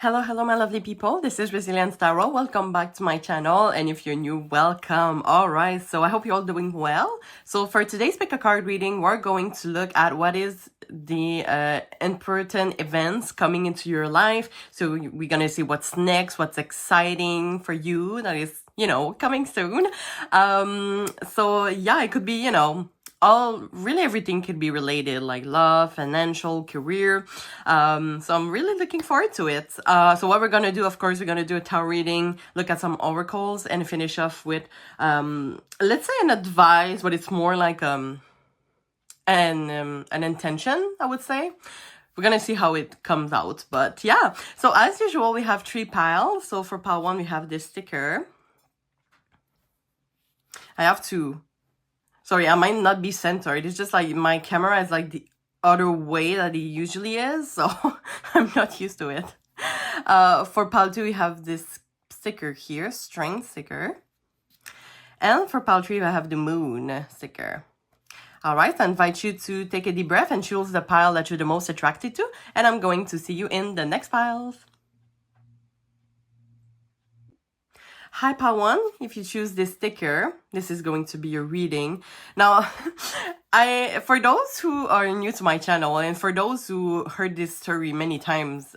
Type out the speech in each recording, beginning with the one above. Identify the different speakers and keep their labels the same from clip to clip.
Speaker 1: Hello, my lovely people. This is Resilience Tarot. Welcome back to my channel. And if you're new, welcome. All right. So I hope you're all doing well. So for today's pick a card reading, we're going to look at what is the important events coming into your life. So we're going to see what's next, what's exciting for you that is, coming soon. So yeah, it could be, really everything could be related, like love, financial, career. So I'm really looking forward to it. So what we're gonna do, of course, we're gonna do a tarot reading, look at some oracles, and finish off with let's say an advice, but it's more like an intention, I would say. We're gonna see how it comes out. But yeah, so as usual, we have 3 piles. So for pile 1, we have this sticker. I have to... Sorry, I might not be centered. It's just like my camera is like the other way that it usually is, so I'm not used to it. For pile 2, we have this sticker here, strength sticker. And for pile 3, I have the moon sticker. All right, I invite you to take a deep breath and choose the pile that you're the most attracted to. And I'm going to see you in the next piles. Hi, pile 1. If you choose this sticker, this is going to be your reading. Now, for those who are new to my channel and for those who heard this story many times,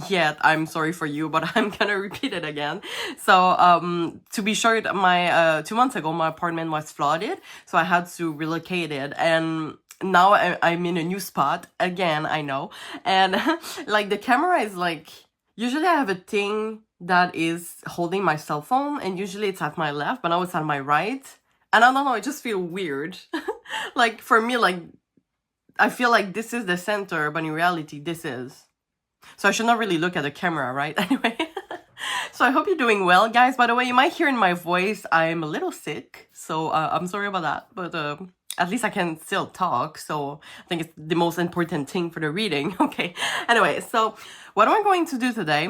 Speaker 1: yet I'm sorry for you, but I'm gonna repeat it again. So, to be short, my 2 months ago, my apartment was flooded, so I had to relocate it, and now I'm in a new spot again. I know, and like the camera is like, usually I have a thing that is holding my cell phone, and usually it's at my left, but now it's on my right. And I don't know, it just feels weird. Like for me, like I feel like this is the center, but in reality this is. So I should not really look at the camera, right? Anyway. So I hope you're doing well, guys. By the way, you might hear in my voice I'm a little sick, so I'm sorry about that, but at least I can still talk, so I think it's the most important thing for the reading. Okay, anyway, so what am I going to do today?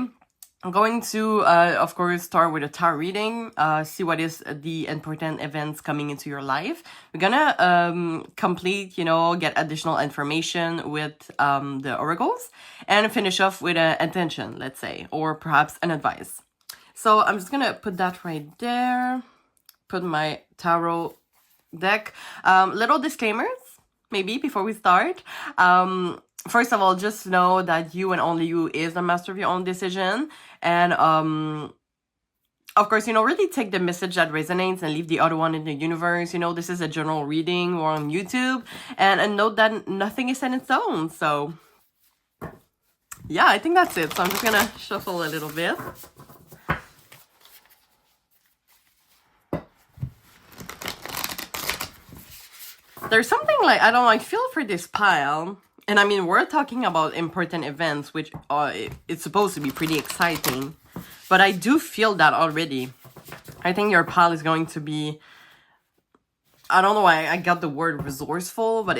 Speaker 1: I'm going to, of course, start with a tarot reading, see what is the important events coming into your life. We're gonna complete, get additional information with the oracles, and finish off with an intention, let's say, or perhaps an advice. So I'm just gonna put that right there, put my tarot deck. Little disclaimers, maybe, before we start. First of all, just know that you and only you is the master of your own decision. And, of course, really take the message that resonates and leave the other one in the universe. This is a general reading. We're on YouTube. And note that nothing is set in stone. So, yeah, I think that's it. So I'm just going to shuffle a little bit. There's something like, I don't know, I feel for this pile. And I mean, we're talking about important events, which it's supposed to be pretty exciting. But I do feel that already. I think your pile is going to be... I don't know why I got the word resourceful, but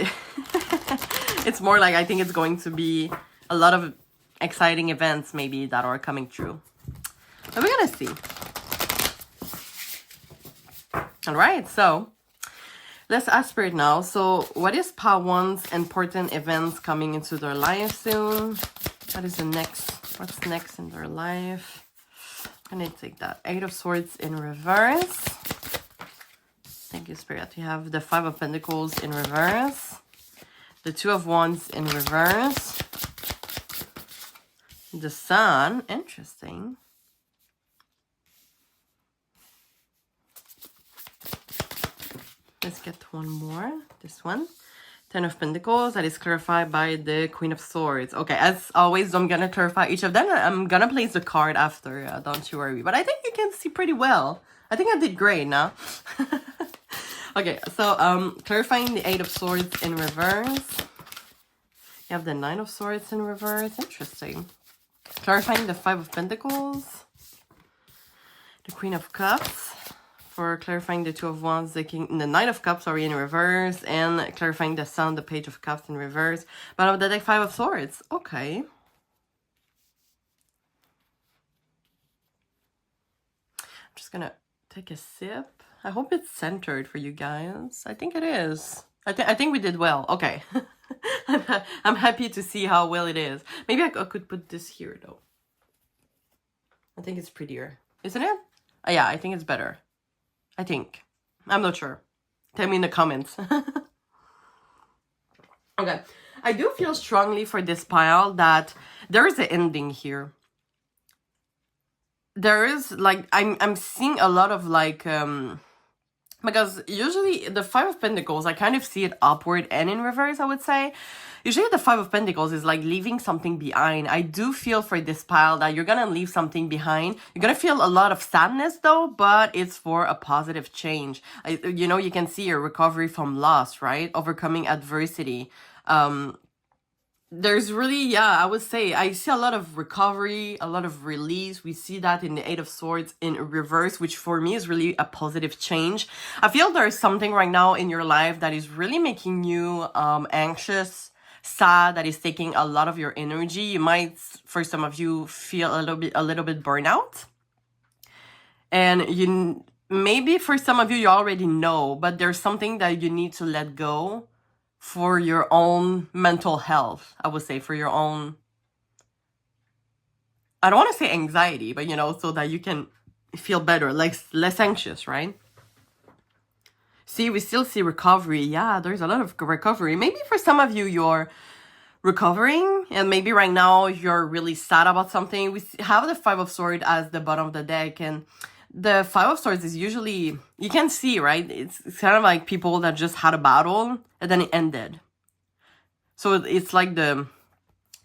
Speaker 1: it's more like I think it's going to be a lot of exciting events maybe that are coming true. But we're going to see. All right, so... let's ask Spirit now. So what is pile 1's important events coming into their life soon? What is the next? What's next in their life? I'm gonna take that 8 of Swords in reverse. Thank you, Spirit. We have the 5 of Pentacles in reverse. The 2 of Wands in reverse. The Sun. Interesting. Let's get one more. This one. 10 of Pentacles. That is clarified by the Queen of Swords. Okay, as always, I'm going to clarify each of them. I'm going to place the card after. Don't you worry. But I think you can see pretty well. I think I did great now. Okay, so clarifying the 8 of Swords in reverse. You have the 9 of Swords in reverse. Interesting. Clarifying the 5 of Pentacles. The Queen of Cups. For clarifying the 2 of Wands, the Knight of Cups are in reverse, and clarifying the Sun, the Page of Cups in reverse. Bottom of the deck, 5 of Swords. Okay. I'm just gonna take a sip. I hope it's centered for you guys. I think it is. I think we did well. Okay. I'm happy to see how well it is. Maybe I could put this here though. I think it's prettier, isn't it? Yeah, I think it's better. I think. I'm not sure. Tell me in the comments. Okay. I do feel strongly for this pile that there is an ending here. There is like I'm seeing a lot of like because usually the Five of Pentacles, I kind of see it upward and in reverse, I would say. Usually the Five of Pentacles is like leaving something behind. I do feel for this pile that you're gonna leave something behind. You're gonna feel a lot of sadness though, but it's for a positive change. You know, you can see a recovery from loss, right? Overcoming adversity. There's really, yeah, I would say I see a lot of recovery, a lot of release. We see that in the Eight of Swords in reverse, which for me is really a positive change. I feel there's something right now in your life that is really making you anxious, sad, that is taking a lot of your energy. You might, for some of you, feel a little bit burnout. And you maybe for some of you already know, but there's something that you need to let go for your own mental health, I would say, for your own, I don't want to say anxiety, but you know, so that you can feel better, like less anxious, right? See, we still see recovery. Yeah, there's a lot of recovery. Maybe for some of you, you're recovering, and maybe right now you're really sad about something. We have the Five of Swords as the bottom of the deck, and the Five of Swords is usually, you can see, right? It's kind of like people that just had a battle and then it ended. So it's like the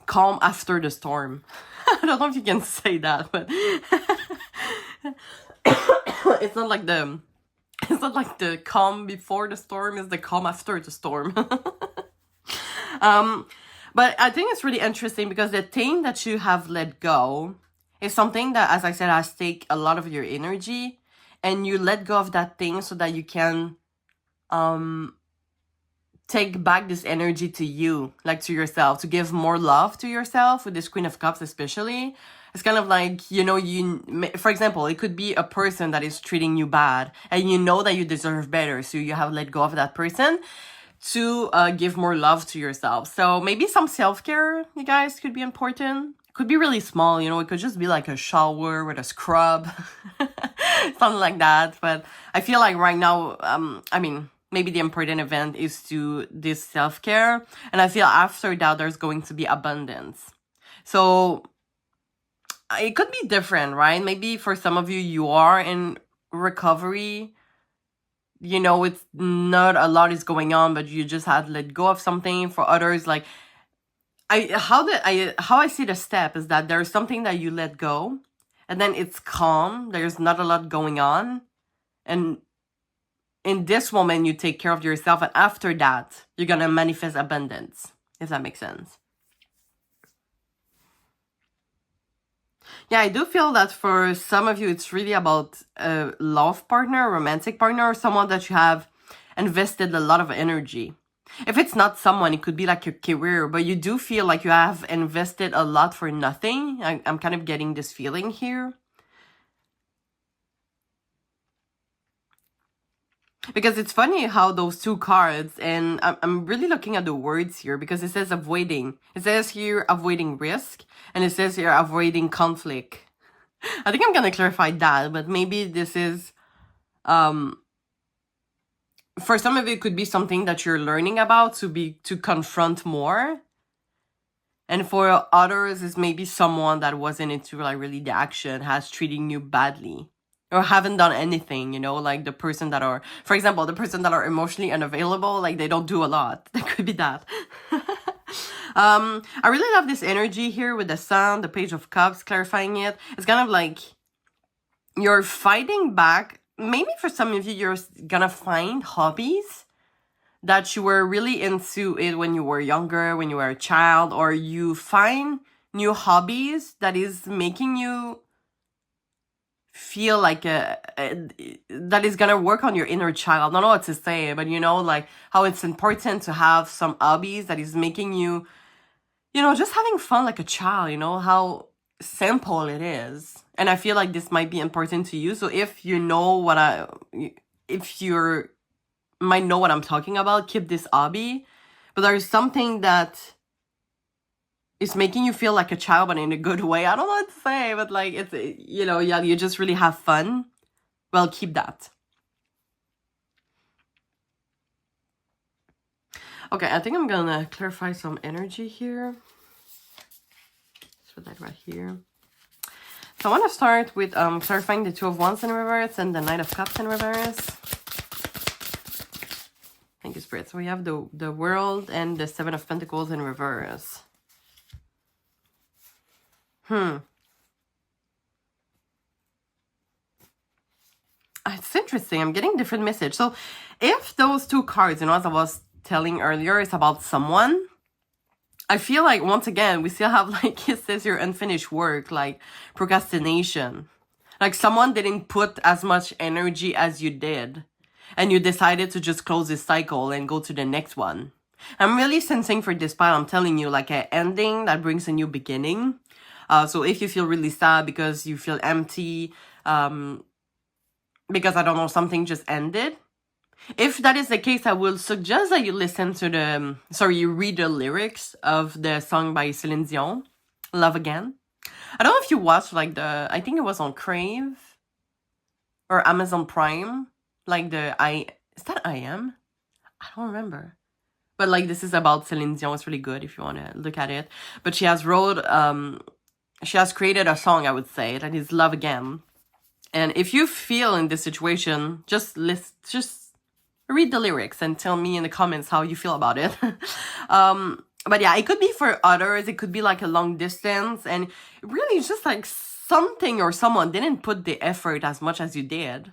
Speaker 1: calm after the storm. I don't know if you can say that, but it's not like the calm before the storm, it's the calm after the storm. But I think it's really interesting because the thing that you have let go is something that, as I said, has taken a lot of your energy, and you let go of that thing so that you can take back this energy to you, like to yourself, to give more love to yourself with this Queen of Cups especially. It's kind of like, you know, for example, it could be a person that is treating you bad and you know that you deserve better, so you have let go of that person to give more love to yourself. So maybe some self-care, you guys, could be important. It could be really small, you know, it could just be like a shower with a scrub, something like that. But I feel like right now, I mean, maybe the important event is to this self-care. And I feel after that, there's going to be abundance. So it could be different, right? Maybe for some of you, you are in recovery. You know, it's not a lot is going on, but you just had to let go of something. For others, like how I see the step is that there's something that you let go, and then it's calm. There's not a lot going on, and in this moment you take care of yourself, and after that you're gonna manifest abundance, if that makes sense. Yeah, I do feel that for some of you, it's really about a love partner, a romantic partner, or someone that you have invested a lot of energy. If it's not someone, it could be like your career, but you do feel like you have invested a lot for nothing. I'm kind of getting this feeling here. Because it's funny how those two cards, and I'm really looking at the words here because it says avoiding. It says here avoiding risk, and it says here avoiding conflict. I think I'm gonna clarify that, but maybe this is, for some of you, it could be something that you're learning about to confront more. And for others, it's maybe someone that wasn't into like really the action, has treating you badly, or haven't done anything, you know, like the person that are, for example, the person that are emotionally unavailable, like they don't do a lot. That could be that. I really love this energy here with the Sun, the Page of Cups, clarifying it. It's kind of like you're fighting back. Maybe for some of you, you're gonna find hobbies that you were really into it when you were younger, when you were a child, or you find new hobbies that is making you feel like that is gonna work on your inner child. I don't know what to say, but you know, like how it's important to have some hobbies that is making you, you know, just having fun like a child, you know, how simple it is. And I feel like this might be important to you. So if you know if you're might know what I'm talking about, keep this hobby. But there's something that it's making you feel like a child, but in a good way. I don't know what to say, but like it's, you know, yeah, you just really have fun. Well, keep that. Okay, I think I'm gonna clarify some energy here. Let's put that right here. So I want to start with clarifying the Two of Wands in reverse and the Knight of Cups in reverse. Thank you, Spirit. So we have the World and the Seven of Pentacles in reverse. It's interesting. I'm getting different message. So if those two cards, you know, as I was telling earlier, is about someone, I feel like, once again, we still have, like, it says your unfinished work, like procrastination. Like someone didn't put as much energy as you did, and you decided to just close this cycle and go to the next one. I'm really sensing for this pile, I'm telling you, like an ending that brings a new beginning. So if you feel really sad because you feel empty, because, I don't know, something just ended. If that is the case, I will suggest that you listen to you read the lyrics of the song by Celine Dion, Love Again. I don't know if you watched, like, I think it was on Crave or Amazon Prime, like is that I Am? I don't remember. But, like, this is about Celine Dion. It's really good if you want to look at it. But she has created a song, I would say, that is Love Again. And if you feel in this situation, just read the lyrics and tell me in the comments how you feel about it. But yeah, it could be for others. It could be like a long distance. And really, it's just like something or someone didn't put the effort as much as you did.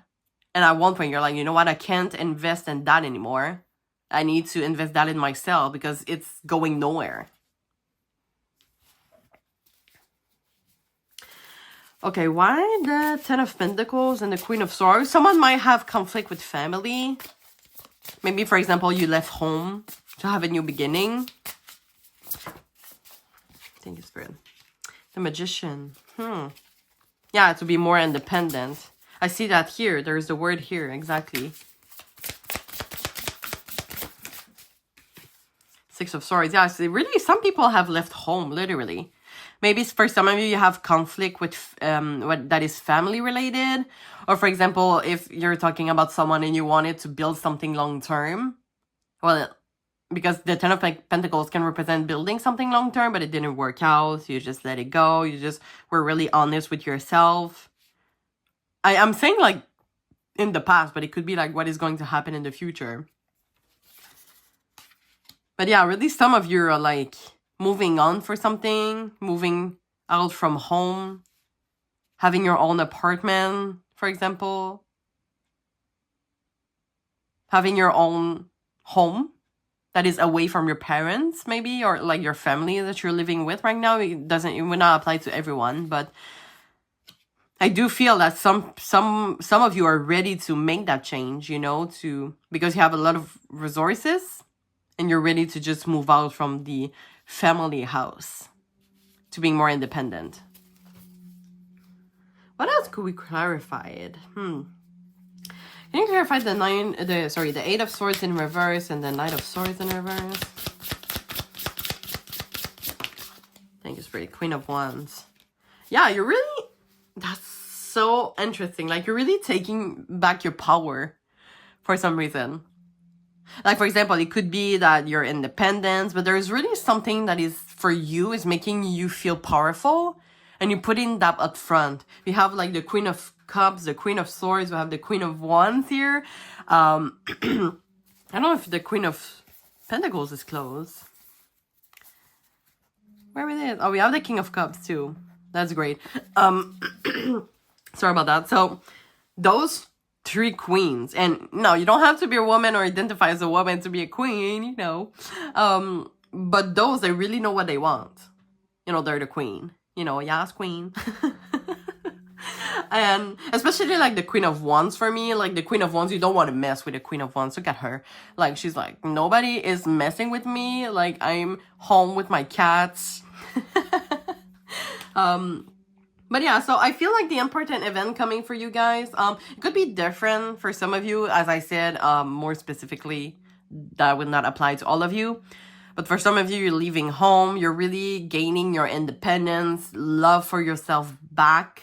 Speaker 1: And at one point, you're like, you know what? I can't invest in that anymore. I need to invest that in myself because it's going nowhere. Okay, why the Ten of Pentacles and the Queen of Swords? Someone might have conflict with family. Maybe, for example, you left home to have a new beginning. Thank you, Spirit. The Magician. Yeah, to be more independent. I see that here. There's the word here, exactly. Six of Swords. Yeah, so really, some people have left home, literally. Maybe for some of you, you have conflict with what that is family related. Or, for example, if you're talking about someone and you wanted to build something long term. Well, because the Ten of Pentacles can represent building something long term, but it didn't work out. So you just let it go. You just were really honest with yourself. I'm saying, like, in the past, but it could be like what is going to happen in the future. But yeah, really, some of you are like moving on for something, moving out from home, having your own apartment, for example, having your own home that is away from your parents, maybe, or like your family that you're living with right now. It will not apply to everyone, but I do feel that some of you are ready to make that change, you know, because you have a lot of resources and you're ready to just move out from the family house to being more independent. What else could we clarify? Can you clarify the Eight of Swords in reverse and the Knight of Swords in reverse? Thank you, Spirit. Queen of Wands. Yeah, that's so interesting. Like, you're really taking back your power for some reason. Like, for example, it could be that you're independent, but there's really something that is, for you, is making you feel powerful, and you're putting that up front. We have, like, the Queen of Cups, the Queen of Swords, we have the Queen of Wands here. I don't know if the Queen of Pentacles is closed. Where it is? Oh, we have the King of Cups, too. That's great. Sorry about that. So, those three queens, and no, you don't have to be a woman or identify as a woman to be a queen, you know, but those, they really know what they want, you know. They're the queen, you know. Yes, queen. And especially like the Queen of Wands, for me, like the Queen of Wands, you don't want to mess with the Queen of Wands. Look at her, like, she's like, nobody is messing with me, like, I'm home with my cats. But yeah, so I feel like the important event coming for you guys, it could be different for some of you. As I said, more specifically, that will not apply to all of you. But for some of you, you're leaving home. You're really gaining your independence, love for yourself back.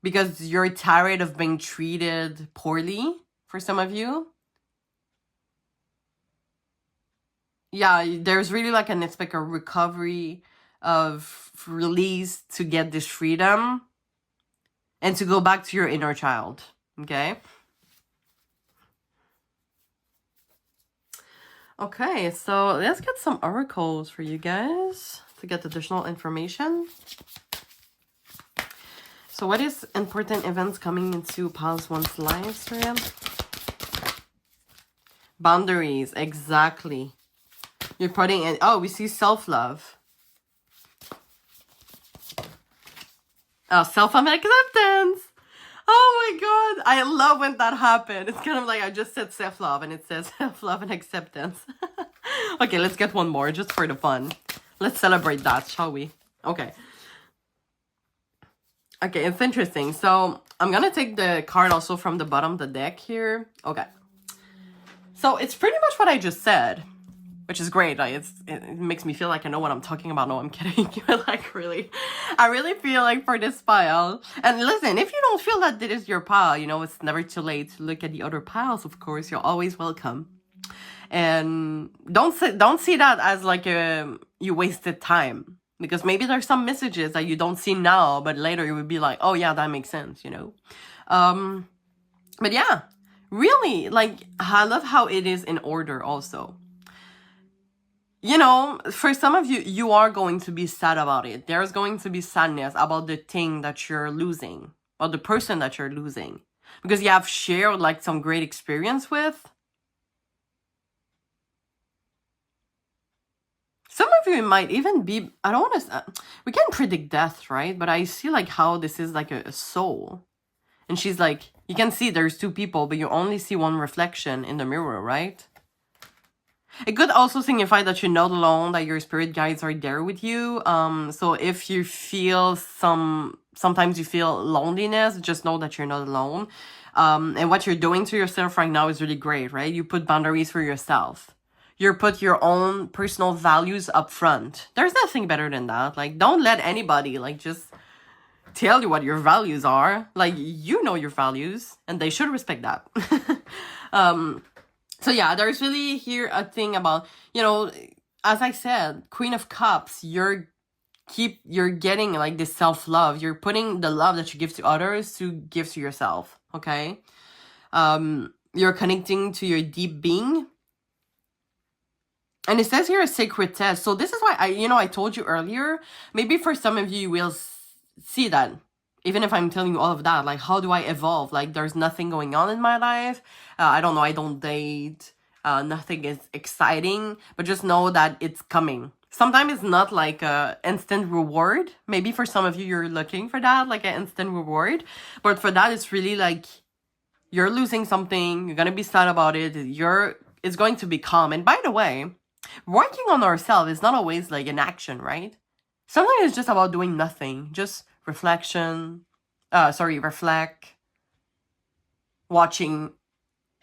Speaker 1: Because you're tired of being treated poorly, for some of you. Yeah, there's really like an aspect of recovery, of release to get this freedom and to go back to your inner child, okay? Okay, so let's get some oracles for you guys to get additional information. So what is important events coming into past one's lives for him? Boundaries, exactly. You're putting in, oh, we see self-love. Oh, self-acceptance. Oh my God. I love when that happened. It's kind of like I just said self-love and it says self-love and acceptance. Okay, let's get one more just for the fun. Let's celebrate that, shall we? Okay. Okay, it's interesting. So I'm going to take the card also from the bottom of the deck here. Okay. So it's pretty much what I just said, which is great. It makes me feel like I know what I'm talking about. No, I'm kidding. Like, really, I really feel like for this pile. And listen, if you don't feel that this is your pile, you know, it's never too late to look at the other piles, of course. You're always welcome. And don't see that as like you wasted time. Because maybe there's some messages that you don't see now, but later you would be like, oh yeah, that makes sense, you know? But yeah, really, like, I love how it is in order also. You know, for some of you, you are going to be sad about it. There's going to be sadness about the thing that you're losing, or the person that you're losing. Because you have shared, like, some great experience with. Some of you might even be, I don't want to, we can't predict death, right? But I see like how this is like a soul. And she's like, you can see there's two people, but you only see one reflection in the mirror, right? It could also signify that you're not alone, that your spirit guides are there with you. So if you feel sometimes you feel loneliness, just know that you're not alone. And what you're doing to yourself right now is really great, right? You put boundaries for yourself. You put your own personal values up front. There's nothing better than that. Like, don't let anybody, like, just tell you what your values are. Like, you know your values, and they should respect that. So yeah, there's really here a thing about, you know, as I said, Queen of Cups, you're getting, like, this self-love. You're putting the love that you give to others to give to yourself, okay? You're connecting to your deep being. And it says here a sacred test. So this is why I told you earlier, maybe for some of you, you will see that. Even if I'm telling you all of that, like, how do I evolve? Like, there's nothing going on in my life. I don't know. I don't date. Nothing is exciting. But just know that it's coming. Sometimes it's not like a instant reward. Maybe for some of you, you're looking for that, like an instant reward. But for that, it's really like you're losing something. You're going to be sad about it. It's going to be calm. And by the way, working on ourselves is not always like an action, right? Sometimes it's just about doing nothing. Just reflect, watching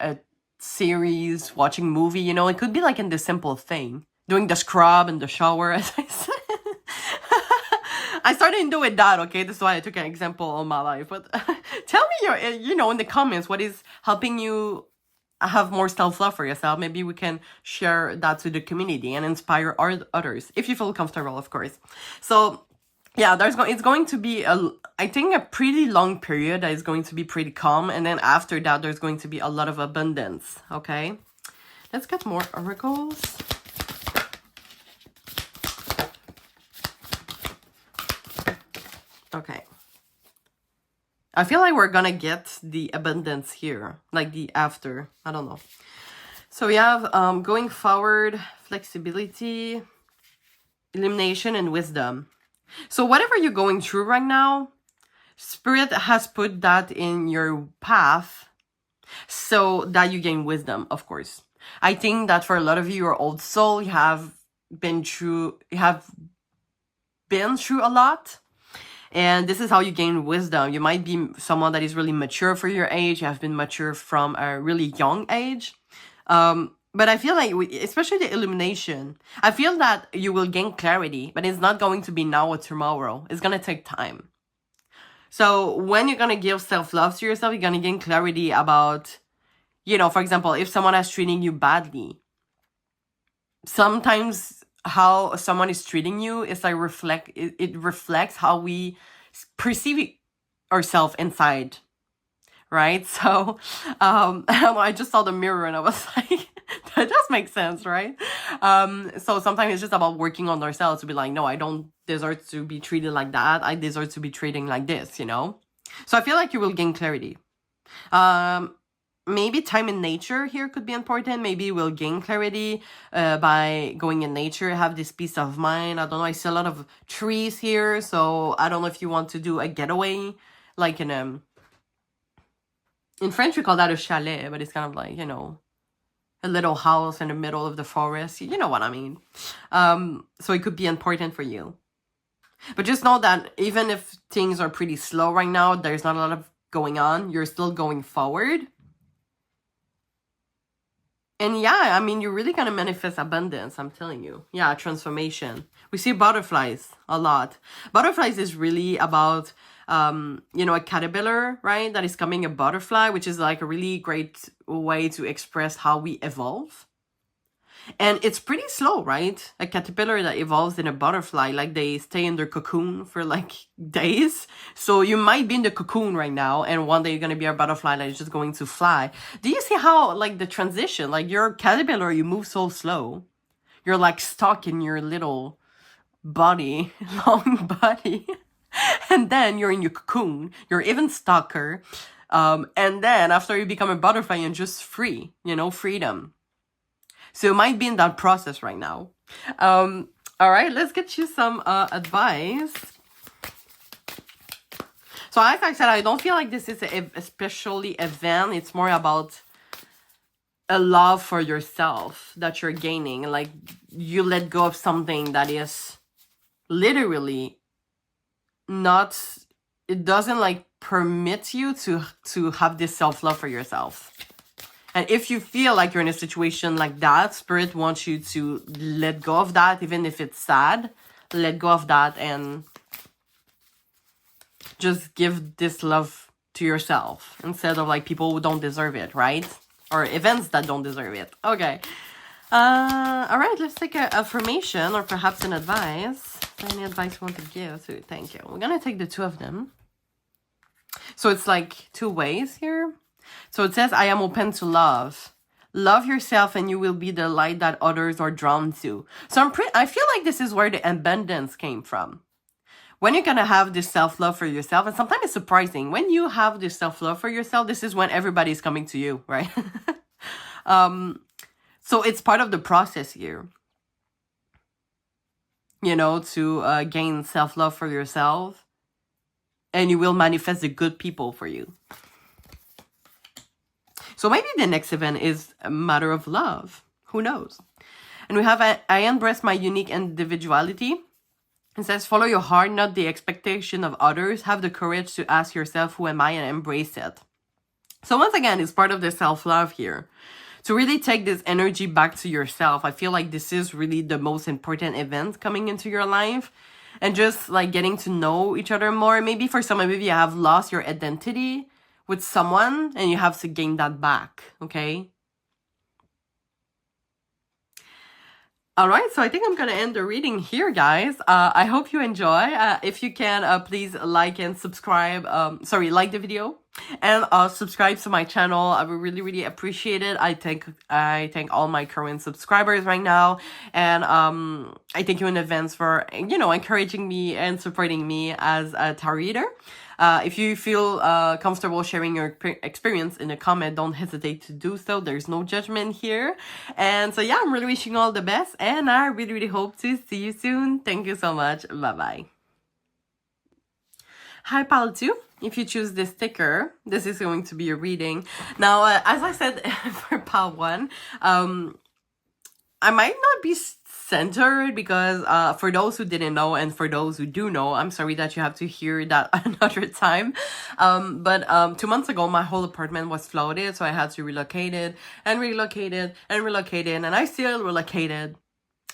Speaker 1: a series, watching movie, you know, it could be like in the simple thing. Doing the scrub in the shower, as I said. I started doing that, okay? This is why I took an example of my life. But tell me in the comments, what is helping you have more self-love for yourself. Maybe we can share that to the community and inspire others, if you feel comfortable, of course. So yeah, it's going to be I think a pretty long period that is going to be pretty calm, and then after that there's going to be a lot of abundance. Okay, let's get more oracles. Okay, I feel like we're gonna get the abundance here, like the after. I don't know. So we have going forward, flexibility, illumination, and wisdom. So whatever you're going through right now, Spirit has put that in your path so that you gain wisdom, of course. I think that for a lot of you, your old soul, you have been through a lot. And this is how you gain wisdom. You might be someone that is really mature for your age. You have been mature from a really young age. But I feel like, especially the illumination, I feel that you will gain clarity, but it's not going to be now or tomorrow. It's going to take time. So when you're going to give self-love to yourself, you're going to gain clarity about, for example, if someone is treating you badly, sometimes how someone is treating you is like it reflects how we perceive ourselves inside, right? So I just saw the mirror and I was like, that does make sense, right? So sometimes it's just about working on ourselves to be like, no, I don't deserve to be treated like that. I deserve to be treated like this, So I feel like you will gain clarity. Maybe time in nature here could be important. Maybe we'll gain clarity by going in nature, have this peace of mind. I don't know. I see a lot of trees here. So I don't know if you want to do a getaway, like in French, we call that a chalet, but it's kind of like, a little house in the middle of the forest. You know what I mean? So it could be important for you. But just know that even if things are pretty slow right now, there's not a lot of going on, you're still going forward. And yeah, I mean, you're really going to manifest abundance, I'm telling you. Yeah, transformation. We see butterflies a lot. Butterflies is really about, a caterpillar, right? That is becoming a butterfly, which is like a really great way to express how we evolve. And it's pretty slow, right? A caterpillar that evolves in a butterfly, like they stay in their cocoon for like days. So you might be in the cocoon right now, and one day you're going to be a butterfly that is just going to fly. Do you see how, like, the transition, like you're a caterpillar, you move so slow. You're like stuck in your little body, long body. And then you're in your cocoon. You're even stucker. And then after you become a butterfly, you're just free, freedom. So you might be in that process right now. All right, let's get you some advice. So as I said, I don't feel like this is especially event. It's more about a love for yourself that you're gaining. Like you let go of something that is literally not, it doesn't like permit you to have this self-love for yourself. And if you feel like you're in a situation like that, Spirit wants you to let go of that, even if it's sad. Let go of that and just give this love to yourself instead of like people who don't deserve it, right? Or events that don't deserve it. Okay. All right, let's take an affirmation or perhaps an advice. Any advice you want to give? So thank you. We're going to take the two of them. So it's like two ways here. So it says, I am open to love. Love yourself and you will be the light that others are drawn to. So I feel like this is where the abundance came from. When you're going to have this self-love for yourself, and sometimes it's surprising, when you have this self-love for yourself, this is when everybody's coming to you, right? So it's part of the process here, to gain self-love for yourself, and you will manifest the good people for you. So maybe the next event is a matter of love. Who knows? And we have, I embrace my unique individuality. It says, follow your heart, not the expectation of others. Have the courage to ask yourself, who am I, and embrace it. So once again, it's part of the self-love here. To really take this energy back to yourself. I feel like this is really the most important event coming into your life. And just like getting to know each other more. Maybe for some of you, you have lost your identity with someone and you have to gain that back, okay? All right, so I think I'm going to end the reading here, guys. I hope you enjoy. If you can, please like and subscribe. Like the video and subscribe to my channel. I would really, really appreciate it. I thank all my current subscribers right now. And I thank you in advance for, encouraging me and supporting me as a tarot reader. If you feel comfortable sharing your experience in a comment, don't hesitate to do so. There's no judgment here. And so, yeah, I'm really wishing you all the best. And I really, really hope to see you soon. Thank you so much. Bye-bye. Hi, Pile 2. If you choose this sticker, this is going to be a reading. Now, as I said for Pile 1, I might not be centered because for those who didn't know and for those who do know, I'm sorry that you have to hear that another time. But 2 months ago, my whole apartment was flooded, so I had to relocate it and relocate it and relocate it, and I still relocated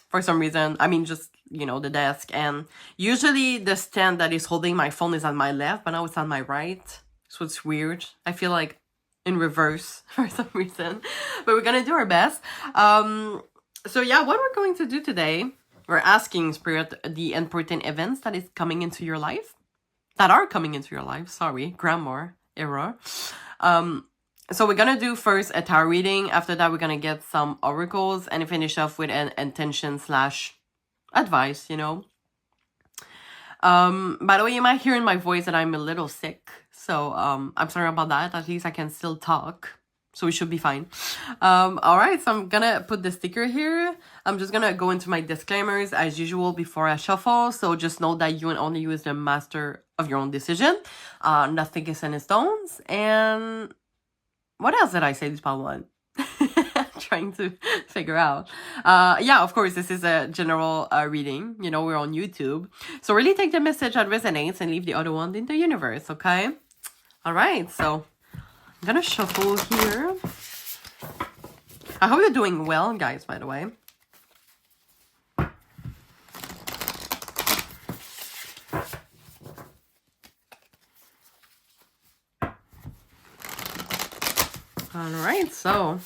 Speaker 1: for some reason. I mean, just, you know, the desk, and usually the stand that is holding my phone is on my left, but now it's on my right, so it's weird. I feel like in reverse for some reason, but we're gonna do our best. So yeah, what we're going to do today, we're asking Spirit the important events that is coming into your life, that are coming into your life. Sorry, grammar error. So we're gonna do first a tarot reading. After that, we're gonna get some oracles and finish off with an intention / advice, you know. By the way, you might hear in my voice that I'm a little sick. So I'm sorry about that. At least I can still talk. So we should be fine. Alright, so I'm gonna put the sticker here. I'm just gonna go into my disclaimers as usual before I shuffle. So just know that you and only you is the master of your own decision. Nothing is in stones. And what else did I say this part one? Trying to figure out. Yeah, of course, this is a general reading. You know, we're on YouTube. So really take the message that resonates and leave the other one in the universe, okay? Alright, so I'm gonna shuffle here. I hope you're doing well, guys, by the way. Alright, so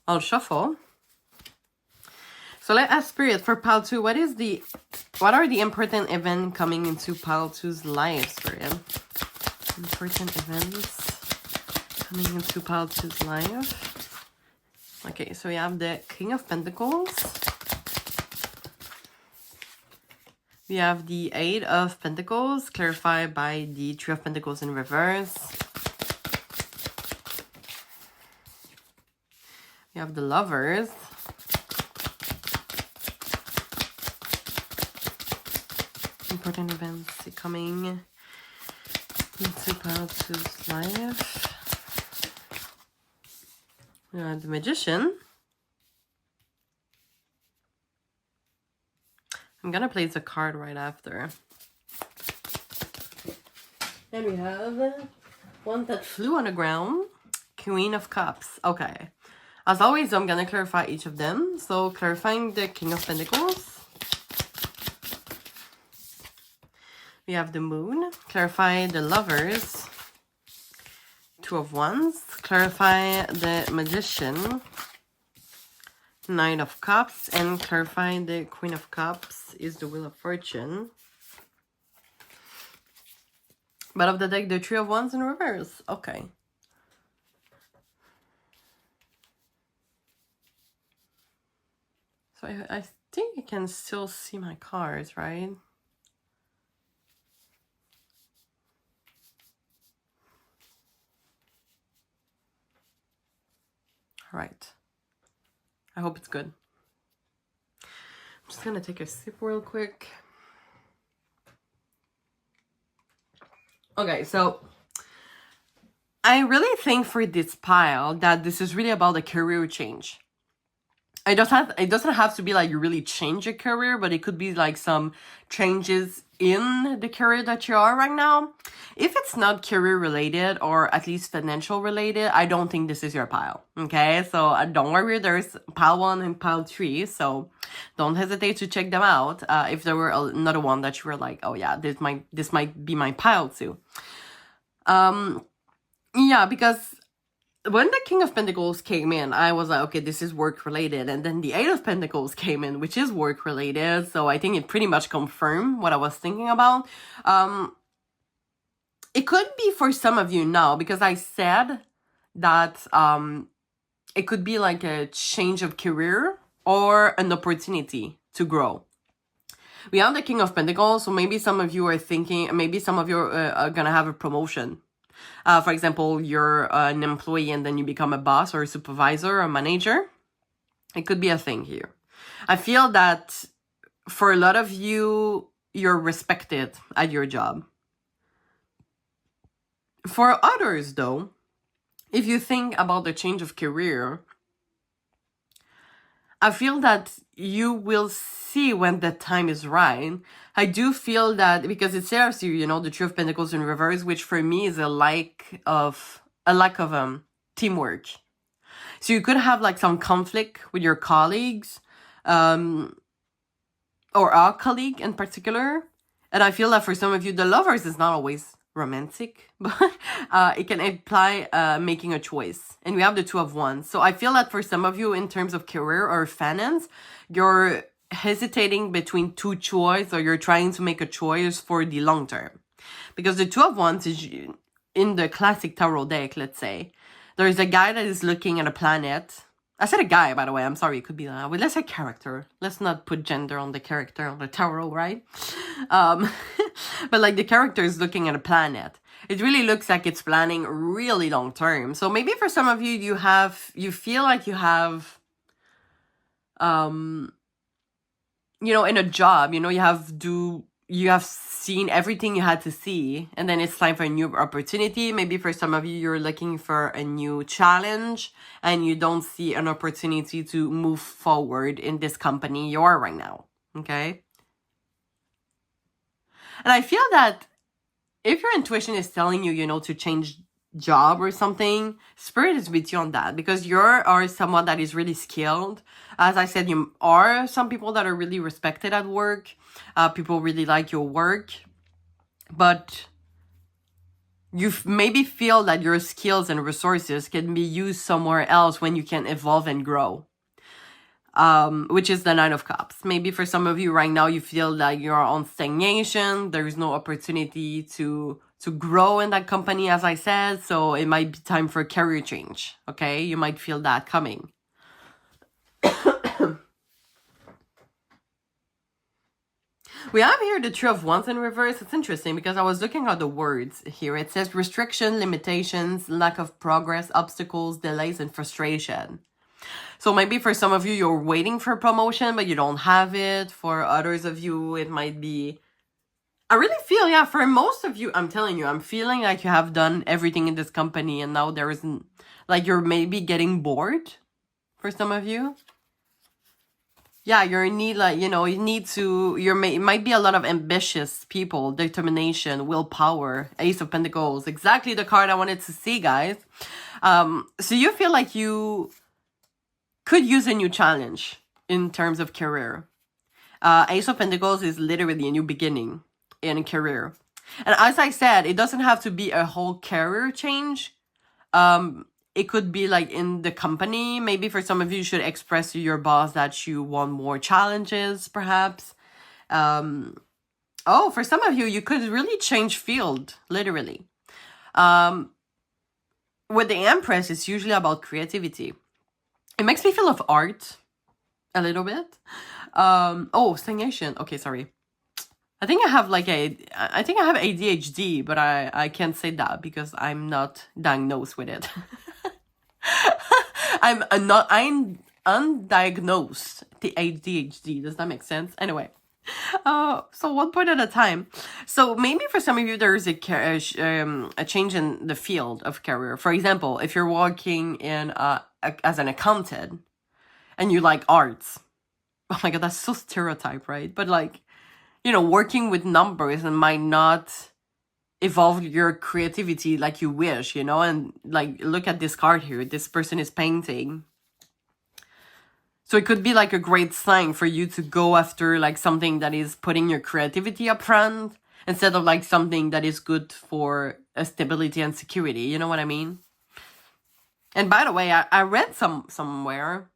Speaker 1: I'll shuffle. So let's ask Spirit for pile 2. What are the important events coming into pile 2's life, Spirit? Important events coming into pile 2's life. Okay, so we have the King of Pentacles. We have the Eight of Pentacles, clarified by the Three of Pentacles in reverse. We have the Lovers. Important events coming into pile 2's life. We have the Magician. I'm gonna place a card right after. And we have one that flew on the ground. Queen of Cups. Okay. As always, I'm gonna clarify each of them. So clarifying the King of Pentacles. We have the Moon. Clarify the Lovers. Two of Wands. Clarify the Magician. Knight of Cups. And clarify the Queen of Cups is the Wheel of Fortune. Bottom of the deck, the Three of Wands in reverse. Okay. So I think you can still see my cards, right? All right. I hope it's good. I'm just gonna take a sip real quick. Okay, so I really think for this pile that this is really about a career change. It doesn't have to be like you really change your career, but it could be like some changes in the career that you are right now. If it's not career related or at least financial related, I don't think this is your pile. Okay, so don't worry, there's pile 1 and pile 3, so don't hesitate to check them out. If there were another one that you were like, oh yeah, this might be my pile too. Yeah, because when the King of Pentacles came in, I was like, okay, this is work related. And then the Eight of Pentacles came in, which is work related. So I think it pretty much confirmed what I was thinking about. It could be for some of you now, because I said that it could be like a change of career or an opportunity to grow. We have the King of Pentacles, so maybe some of you are thinking, maybe some of you are gonna have a promotion. For example, you're an employee and then you become a boss or a supervisor or a manager. It could be a thing here. I feel that for a lot of you, you're respected at your job. For others, though, if you think about the change of career, I feel that you will see when the time is right. I do feel that because it serves you, the Two of Pentacles in reverse, which for me is a lack of teamwork. So you could have like some conflict with your colleagues, um, or a colleague in particular. And I feel that for some of you, the lovers is not always romantic, but it can imply making a choice. And we have the Two of Wands. So I feel that for some of you, in terms of career or finance, you're hesitating between two choices, or you're trying to make a choice for the long term. Because the Two of Wands is in the classic tarot deck, let's say. There's a guy that is looking at a planet. I said a guy, by the way. I'm sorry. It could be well, let's say character. Let's not put gender on the character on the tarot, right? But like the character is looking at a planet. It really looks like it's planning really long term. So maybe for some of you, you feel like you have, in a job, you have seen everything you had to see, and then it's time for a new opportunity. Maybe for some of you, you're looking for a new challenge and you don't see an opportunity to move forward in this company you are right now. Okay. And I feel that if your intuition is telling you, to change job or something, Spirit is with you on that, because you are someone that is really skilled. As I said, you are some people that are really respected at work. People really like your work, but you maybe feel that your skills and resources can be used somewhere else when you can evolve and grow, which is the Nine of Cups. Maybe for some of you right now, you feel like you're on stagnation. There is no opportunity to grow in that company, as I said. So it might be time for a career change. Okay, you might feel that coming. We have here the Two of Wands in reverse. It's interesting because I was looking at the words here. It says restriction, limitations, lack of progress, obstacles, delays, and frustration. So maybe for some of you, you're waiting for a promotion, but you don't have it. For others of you, it might be... I really feel, for most of you, I'm telling you, I'm feeling like you have done everything in this company and now there isn't... Like you're maybe getting bored for some of you. Yeah, you're in need, you need to, it might be a lot of ambitious people, determination, willpower, Ace of Pentacles, exactly the card I wanted to see, guys. So you feel like you could use a new challenge in terms of career. Ace of Pentacles is literally a new beginning in a career. And as I said, it doesn't have to be a whole career change. It could be like in the company. Maybe for some of you, you should express to your boss that you want more challenges, perhaps. For some of you, you could really change field, literally. With the Empress, it's usually about creativity. It makes me feel of art a little bit. Stagnation. Okay, sorry. I think I have ADHD, but I can't say that because I'm not diagnosed with it. I'm undiagnosed the ADHD. Does that make sense? Anyway, so one point at a time. So maybe for some of you, there is a change in the field of career. For example, if you're working in as an accountant and you like arts, oh my god, that's so stereotype, right? But like, working with numbers and might not evolve your creativity like you wish, and like, look at this card here. This person is painting. So it could be like a great sign for you to go after like something that is putting your creativity up front instead of like something that is good for stability and security. You know what I mean? And by the way, I read somewhere,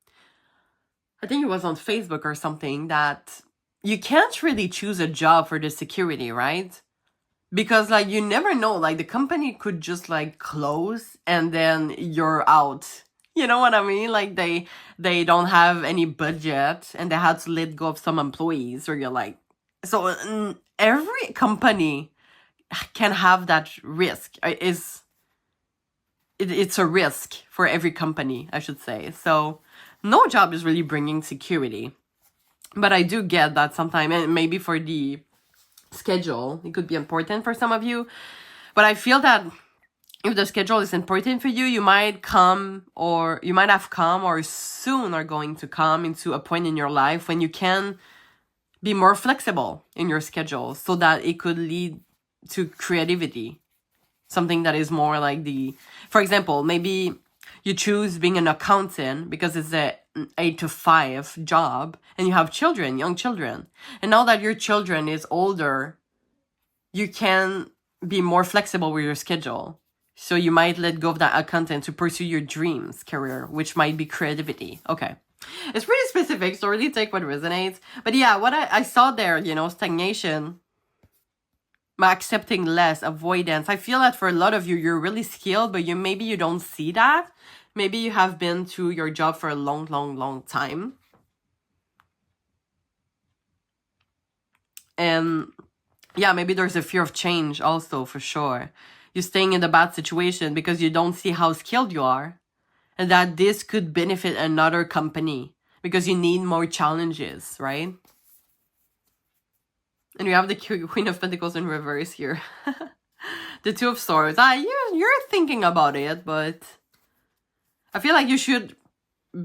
Speaker 1: I think it was on Facebook or something, that you can't really choose a job for the security, right? Because like you never know, like the company could just like close and then you're out. You know what I mean? Like they don't have any budget and they had to let go of some employees, or you're like, so every company can have that risk. It's a risk for every company, I should say. So no job is really bringing security. But I do get that sometimes, and maybe for the schedule, it could be important for some of you. But I feel that if the schedule is important for you, you might have come or soon are going to come into a point in your life when you can be more flexible in your schedule so that it could lead to creativity. Something that is more like for example, maybe you choose being an accountant because it's an 8 to 5 job and you have children, young children. And now that your children is older, you can be more flexible with your schedule. So you might let go of that accountant to pursue your dreams career, which might be creativity. Okay. It's pretty specific, so really take what resonates. But yeah, what I saw there, stagnation, accepting less, avoidance. I feel that for a lot of you, you're really skilled, but maybe you don't see that. Maybe you have been to your job for a long, long, long time. And yeah, maybe there's a fear of change also, for sure. You're staying in the bad situation because you don't see how skilled you are. And that this could benefit another company because you need more challenges, right? And we have the Queen of Pentacles in reverse here. The Two of Swords. You're thinking about it, but I feel like you should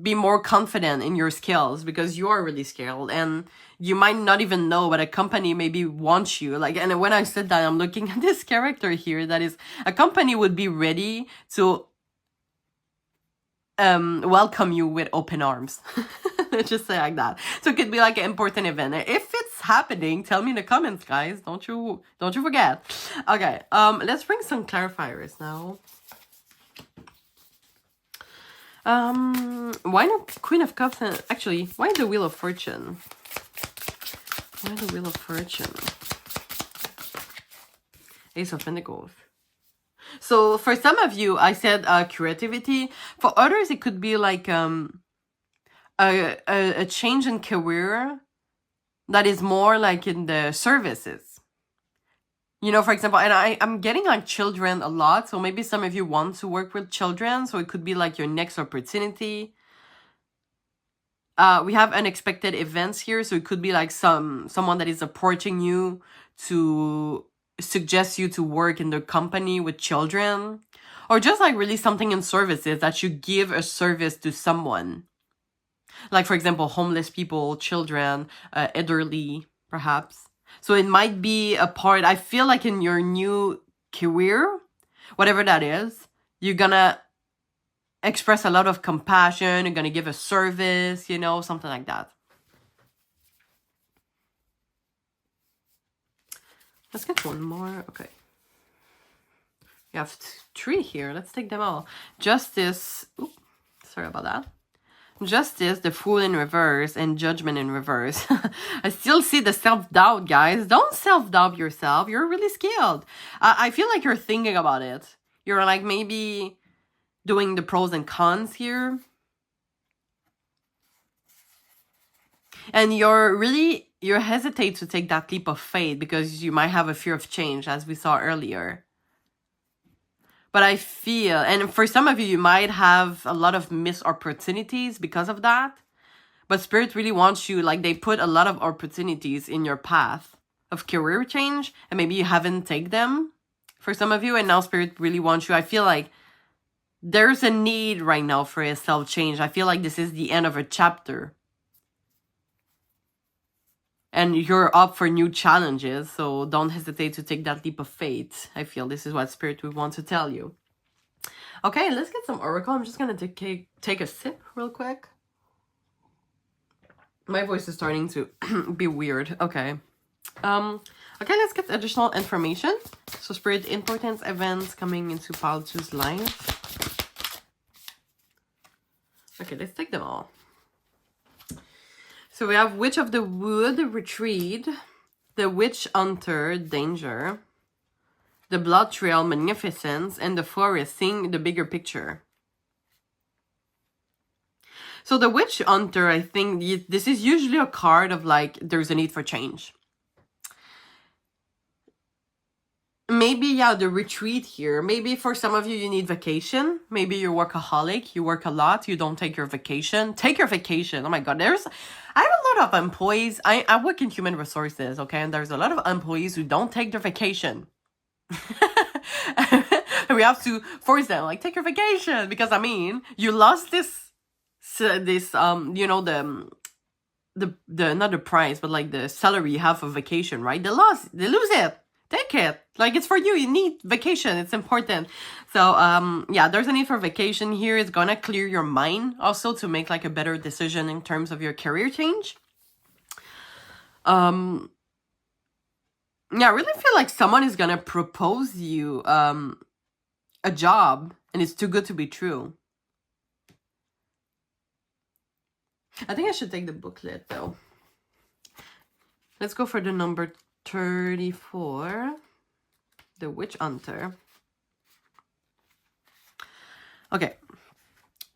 Speaker 1: be more confident in your skills because you are really skilled and you might not even know what a company maybe wants you. And when I said that, I'm looking at this character here that is a company would be ready to welcome you with open arms. Let's just say like that. So it could be like an important event. If it's happening, tell me in the comments, guys. Don't you forget. Okay, let's bring some clarifiers now. Why not Queen of Cups? And actually, why the Wheel of Fortune? Why the Wheel of Fortune? Ace of Pentacles. So for some of you, I said creativity. For others, it could be like a change in career that is more like in the services. For example, and I'm getting like children a lot. So maybe some of you want to work with children. So it could be like your next opportunity. We have unexpected events here. So it could be like someone that is approaching you to suggest you to work in the company with children. Or just like really something in services that you give a service to someone. Like, for example, homeless people, children, elderly, perhaps. So it might be a part, I feel like in your new career, whatever that is, you're gonna express a lot of compassion, you're gonna give a service, something like that. Let's get one more. Okay. We have 3 here. Let's take them all. Justice. Oops, sorry about that. Justice, the Fool in reverse, and Judgment in reverse. I still see the self-doubt, guys. Don't self-doubt yourself. You're really skilled. I feel like you're thinking about it. You're like maybe doing the pros and cons here. And you hesitate to take that leap of faith because you might have a fear of change, as we saw earlier. But I feel, and for some of you, you might have a lot of missed opportunities because of that. But Spirit really wants you, like they put a lot of opportunities in your path of career change, and maybe you haven't taken them for some of you, and now Spirit really wants you. I feel like there's a need right now for a self-change. I feel like this is the end of a chapter. And you're up for new challenges, so don't hesitate to take that leap of faith. I feel this is what Spirit would want to tell you. Okay, let's get some Oracle. I'm just going to take a sip real quick. My voice is starting to be weird. Okay. Okay, let's get additional information. So Spirit, important events coming into Pile 2's life. Okay, let's take them all. So we have Witch of the Wood, Retreat, the Witch Hunter, Danger, the Blood Trail, Magnificence, and the Forest, Seeing the Bigger Picture. So the Witch Hunter, I think this is usually a card of like, there's a need for change. Maybe, yeah, the retreat here. Maybe for some of you, you need vacation. Maybe you're workaholic. You work a lot. You don't take your vacation. Take your vacation. Oh my God. I have a lot of employees. I work in human resources, okay? And there's a lot of employees who don't take their vacation. I we have to force them, like, take your vacation, because I mean, you lost this you know, the not the price, but like the salary you have for vacation, right? They lose it. Take it. Like, it's for you. You need vacation. It's important. So yeah, there's a need for vacation here. It's gonna clear your mind also to make like a better decision in terms of your career change. Yeah, I really feel like someone is gonna propose you a job, and it's too good to be true. I think I should take the booklet though. Let's go for the number 34, the Witch Hunter. Okay,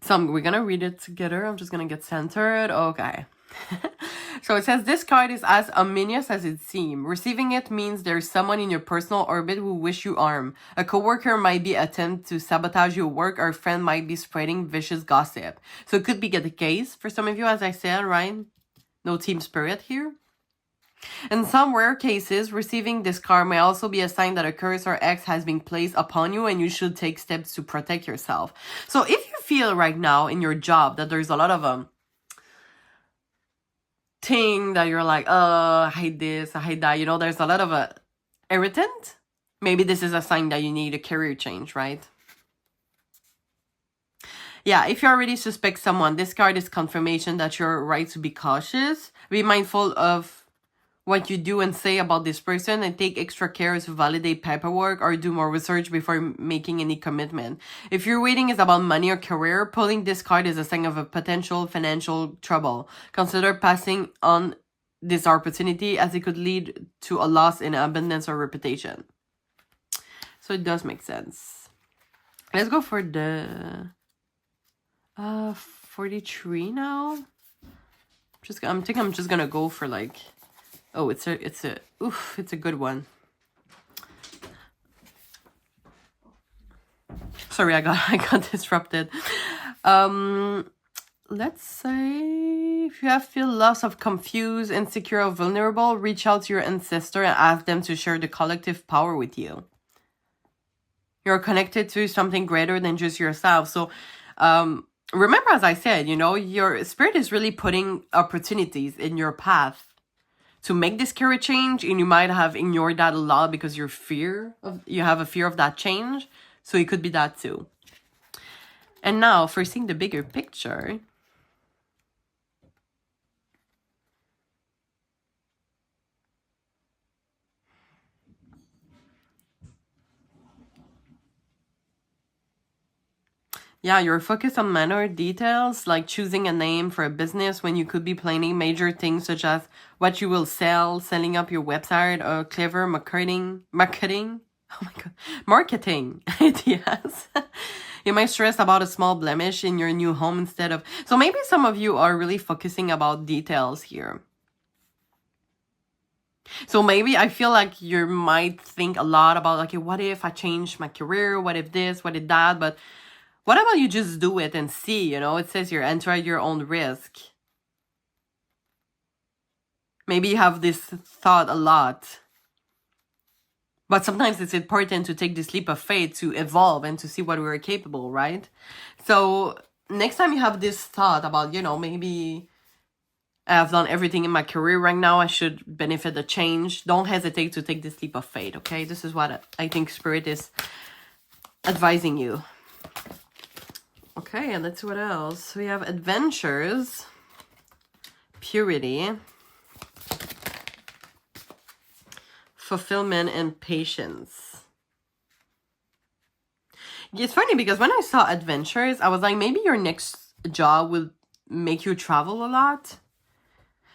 Speaker 1: so we're gonna read it together. I'm just gonna get centered. Okay. So it says, this card is as ominous as it seems. Receiving it means there's someone in your personal orbit who wish you harm. A coworker might be attempting to sabotage your work, or a friend might be spreading vicious gossip. So it could be the case for some of you, as I said, right? No team spirit here. In some rare cases, receiving this card may also be a sign that a curse or X has been placed upon you, and you should take steps to protect yourself. So if you feel right now in your job that there's a lot of thing that you're like, I hate this, I hate that, you know, there's a lot of irritant, maybe this is a sign that you need a career change, right? Yeah, if you already suspect someone, this card is confirmation that you're right to be cautious. Be mindful of what you do and say about this person, and take extra care to validate paperwork or do more research before making any commitment. If your waiting is about money or career, pulling this card is a sign of a potential financial trouble. Consider passing on this opportunity, as it could lead to a loss in abundance or reputation. So it does make sense. Let's go for the 43 now. I think I'm just gonna go for like, oh, it's a good one. Sorry, I got disrupted. Let's say if you feel lost of confused, insecure, or vulnerable, reach out to your ancestor and ask them to share the collective power with you. You're connected to something greater than just yourself. So remember, as I said, you know, your spirit is really putting opportunities in your path to make this career change, and you might have ignored that a lot because you have a fear of that change. So it could be that too. And now for seeing the bigger picture, yeah, you're focused on minor details, like choosing a name for a business when you could be planning major things such as what you will sell, setting up your website, or clever marketing. Oh my God, marketing ideas. You might stress about a small blemish in your new home instead of... So maybe some of you are really focusing about details here. So maybe I feel like you might think a lot about, like, okay, what if I change my career? What if this? What if that? But what about you just do it and see, you know? It says you're enter at your own risk. Maybe you have this thought a lot. But sometimes it's important to take this leap of faith to evolve and to see what we're capable, right? So next time you have this thought about, you know, maybe I've done everything in my career right now, I should benefit a change, don't hesitate to take this leap of faith, okay? This is what I think Spirit is advising you. Okay, and let's see what else. We have adventures, purity, fulfillment, and patience. It's funny because when I saw adventures, I was like, maybe your next job will make you travel a lot.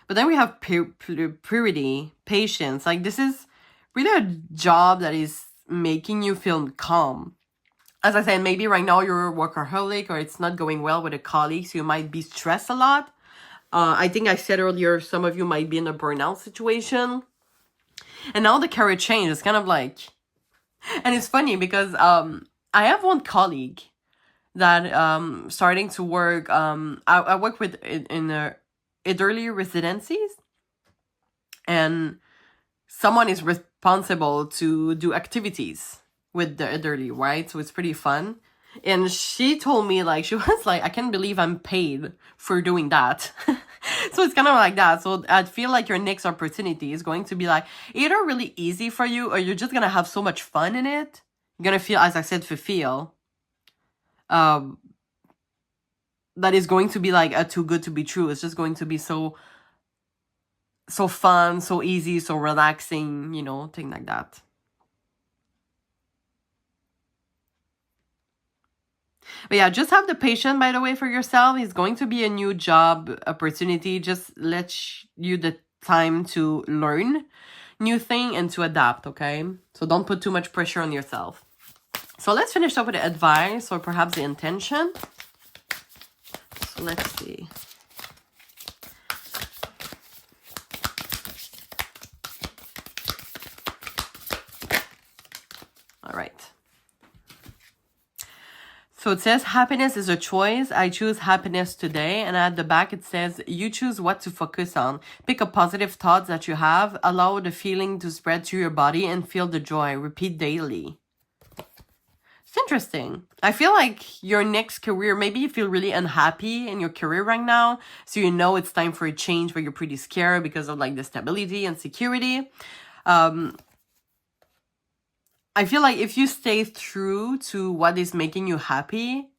Speaker 1: But then we have purity, patience. Like, this is really a job that is making you feel calm. As I said, maybe right now you're a workaholic or it's not going well with a colleague, so you might be stressed a lot. I think I said earlier, some of you might be in a burnout situation. And now the career change is kind of like... And it's funny because I have one colleague that starting to work... I work with in elderly residencies. And someone is responsible to do activities with the elderly, right? So it's pretty fun. And she told me, like, she was like, I can't believe I'm paid for doing that. So it's kind of like that. So I feel like your next opportunity is going to be like either really easy for you, or you're just gonna have so much fun in it. You're gonna feel, as I said, fulfill. That is going to be like a too good to be true. It's just going to be so fun, so easy, so relaxing, you know, thing like that. But yeah, just have the patience, by the way, for yourself. It's going to be a new job opportunity. Just let you the time to learn new thing and to adapt, okay? So don't put too much pressure on yourself. So let's finish up with the advice, or perhaps the intention. So let's see. All right. So it says, happiness is a choice. I choose happiness today. And at the back, it says, you choose what to focus on. Pick a positive thought that you have. Allow the feeling to spread through your body and feel the joy. Repeat daily. It's interesting. I feel like your next career, maybe you feel really unhappy in your career right now. So you know it's time for a change, but you're pretty scared because of like the stability and security. I feel like if you stay true to what is making you happy,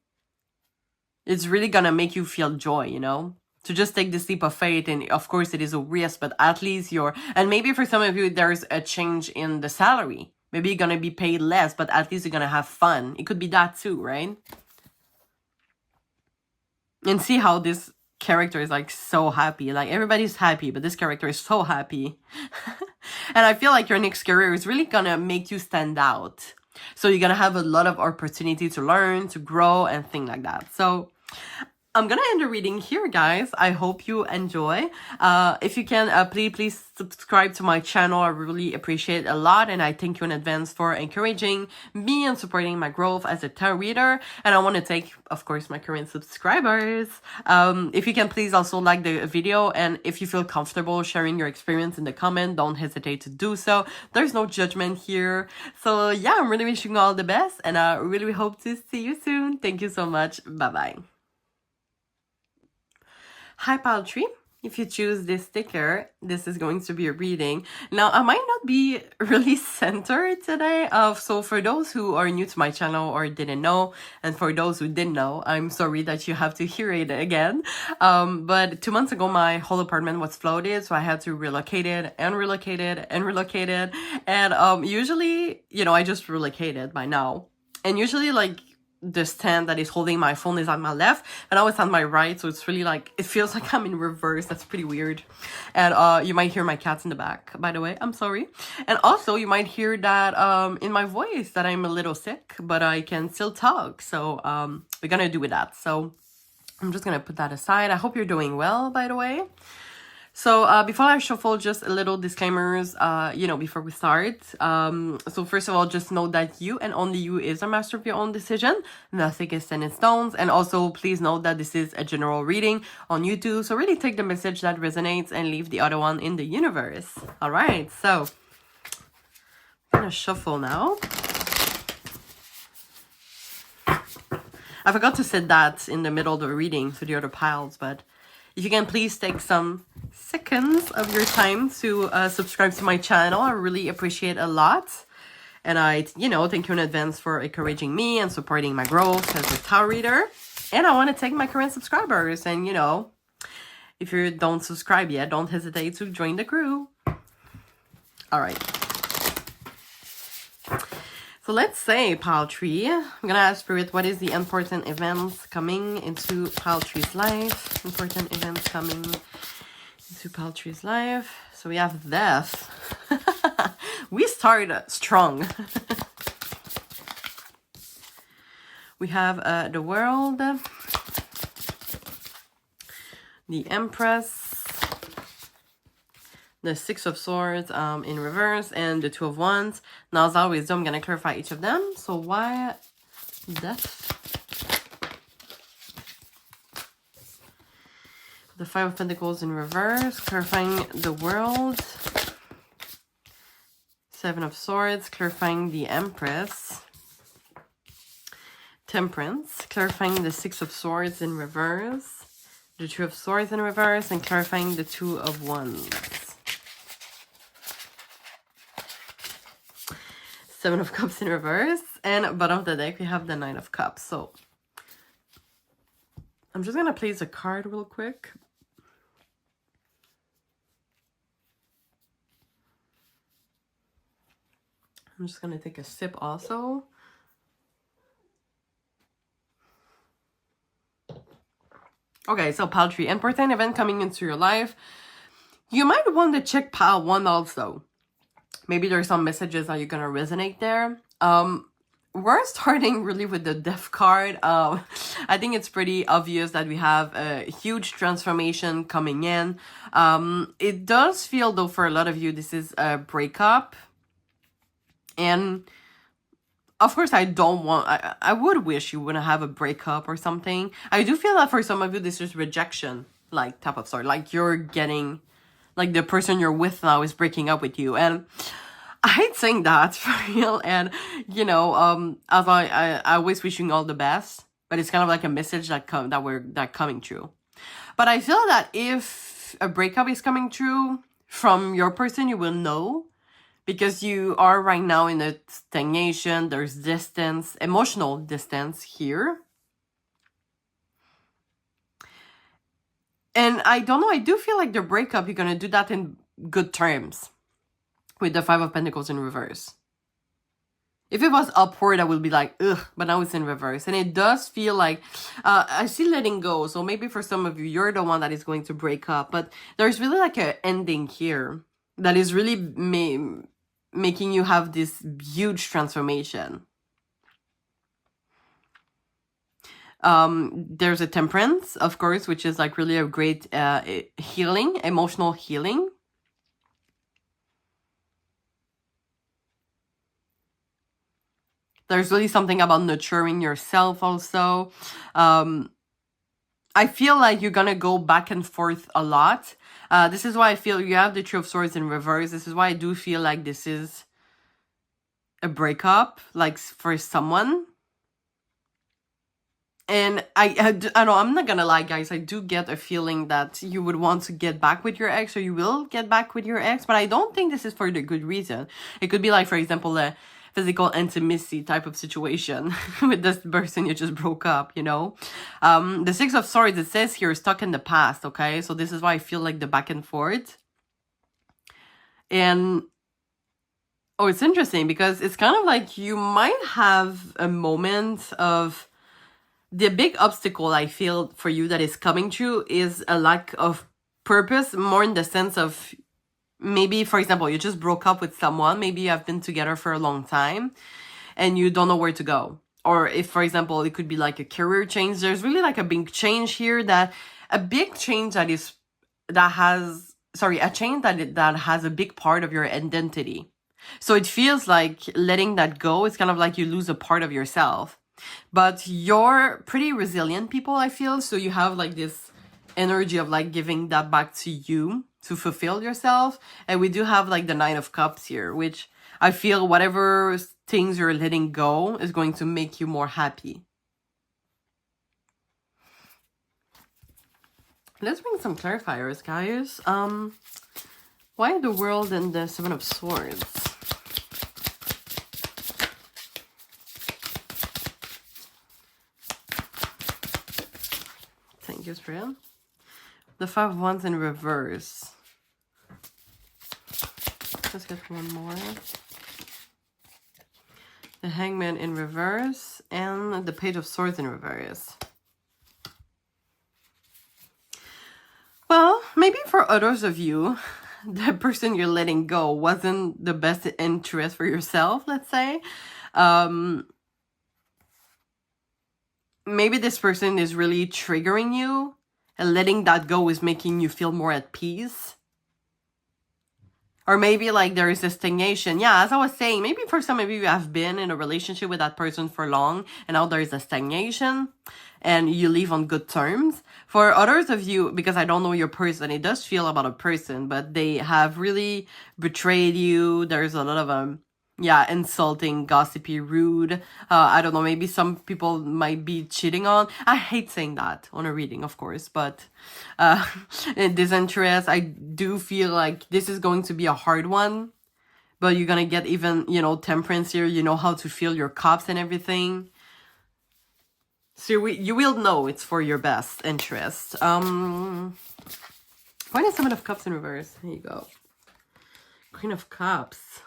Speaker 1: it's really gonna make you feel joy, you know? To just take this leap of faith, and of course it is a risk, but at least and maybe for some of you, there's a change in the salary. Maybe you're gonna be paid less, but at least you're gonna have fun. It could be that too, right? And see how this character is like so happy. Like everybody's happy, but this character is so happy. And I feel like your next career is really gonna make you stand out. So you're gonna have a lot of opportunity to learn, to grow, and things like that. So I'm gonna end the reading here, guys. I hope you enjoy. If you can, please subscribe to my channel. I really appreciate it a lot, and I thank you in advance for encouraging me and supporting my growth as a tarot reader. And I want to thank, of course, my current subscribers. If you can, please also like the video, and if you feel comfortable sharing your experience in the comment, don't hesitate to do so. There's no judgment here. So yeah, I'm really wishing you all the best, and I really hope to see you soon. Thank you so much. Bye-bye. Hi, Pile Tree. If you choose this sticker, this is going to be a reading. Now, I might not be really centered today. So for those who are new to my channel or didn't know, and for those who did know, I'm sorry that you have to hear it again. But 2 months ago, my whole apartment was flooded, so I had to relocate it and relocate it and relocate it. And usually, you know, I just relocated by now. And usually, like, the stand that is holding my phone is on my left, and now it's on my right, so it's really like, it feels like I'm in reverse. That's pretty weird. And you might hear my cats in the back, by the way. I'm sorry. And also you might hear that in my voice that I'm a little sick, but I can still talk. So we're gonna do with that. So I'm just gonna put that aside. I hope you're doing well, by the way. So before I shuffle, just a little disclaimers, you know, before we start. So first of all, just know that you and only you is a master of your own decision. Nothing is set in stones. And also, please note that this is a general reading on YouTube. So really take the message that resonates and leave the other one in the universe. All right, so I'm gonna shuffle now. I forgot to set that in the middle of the reading to the other piles, but if you can please take some seconds of your time to subscribe to my channel, I really appreciate it a lot. And I, you know, thank you in advance for encouraging me and supporting my growth as a tarot reader. And I want to thank my current subscribers. And, you know, if you don't subscribe yet, don't hesitate to join the crew. All right. So let's say, Pile Tree, I'm going to ask Spirit, what is the important events coming into Pile Tree's life? Important events coming into Pile Tree's life. So we have death. We start strong. We have the world, the Empress, the Six of Swords in reverse, and the Two of Wands. Now, as always, I'm going to clarify each of them. So why death? The Five of Pentacles in reverse, clarifying the world. Seven of Swords, clarifying the Empress. Temperance, clarifying the Six of Swords in reverse, the Two of Swords in reverse, and clarifying the Two of Wands. Seven of Cups in reverse, and bottom of the deck we have the Nine of Cups. So I'm just gonna place a card real quick. I'm just gonna take a sip also. Okay, so pile 3, important event coming into your life. You might want to check pile 1 also. Maybe there's some messages that you're gonna resonate there. We're starting really with the Death card. I think it's pretty obvious that we have a huge transformation coming in. It does feel, though, for a lot of you, this is a breakup. And of course, I would wish you wouldn't have a breakup or something. I do feel that for some of you, this is rejection, like type of sort. Like you're getting, like the person you're with now is breaking up with you. And I hate saying that for real. And, you know, as I always wishing you all the best, but it's kind of like a message that coming true. But I feel that if a breakup is coming true from your person, you will know. Because you are right now in a stagnation, there's distance, emotional distance here. And I don't know, I do feel like the breakup, you're going to do that in good terms. With the Five of Pentacles in reverse. If it was upward, I would be like, ugh, but now it's in reverse. And it does feel like, I see letting go. So maybe for some of you, you're the one that is going to break up. But there's really like an ending here that is really making you have this huge transformation. There's a Temperance, of course, which is like really a great healing, emotional healing. There's really something about nurturing yourself also. I feel like you're gonna go back and forth a lot. This is why I feel you have the Three of Swords in reverse. This is why I do feel like this is a breakup, like for someone. And I know, I'm not gonna lie, guys. I do get a feeling that you would want to get back with your ex, or you will get back with your ex. But I don't think this is for the good reason. It could be like, for example, a physical intimacy type of situation with this person you just broke up, you know. The Six of Swords, it says here, stuck in the past, okay? So this is why I feel like the back and forth. And, oh, it's interesting because it's kind of like you might have a moment of, the big obstacle I feel for you that is coming true is a lack of purpose, more in the sense of, maybe, for example, you just broke up with someone. Maybe you have been together for a long time and you don't know where to go. Or if, for example, it could be like a career change. There's really like a big change here, that a big change that has a big part of your identity. So it feels like letting that go is kind of like you lose a part of yourself. But you're pretty resilient people, I feel. So you have like this energy of like giving that back to you to fulfill yourself. And we do have like the Nine of Cups here, which I feel whatever things you're letting go is going to make you more happy. Let's bring some clarifiers, guys. Why the World and the Seven of Swords? Thank you, Spirit. The Five of Wands in reverse. Let's get one more. The Hangman in reverse and the Page of Swords in reverse. Well, maybe for others of you, the person you're letting go wasn't the best interest for yourself, let's say. Maybe this person is really triggering you, and letting that go is making you feel more at peace. Or maybe like there is a stagnation. Yeah, as I was saying, maybe for some of you have been in a relationship with that person for long, and now there is a stagnation and you leave on good terms. For others of you, because I don't know your person, it does feel about a person, but they have really betrayed you. There's a lot of Yeah, insulting, gossipy, rude. I don't know, maybe some people might be cheating on. I hate saying that on a reading, of course, but uh, disinterest, I do feel like this is going to be a hard one, but you're gonna get even, temperance here. You know how to fill your cups and everything. So you will know it's for your best interest. Why is Seven of Cups in reverse? Here you go. Queen of Cups.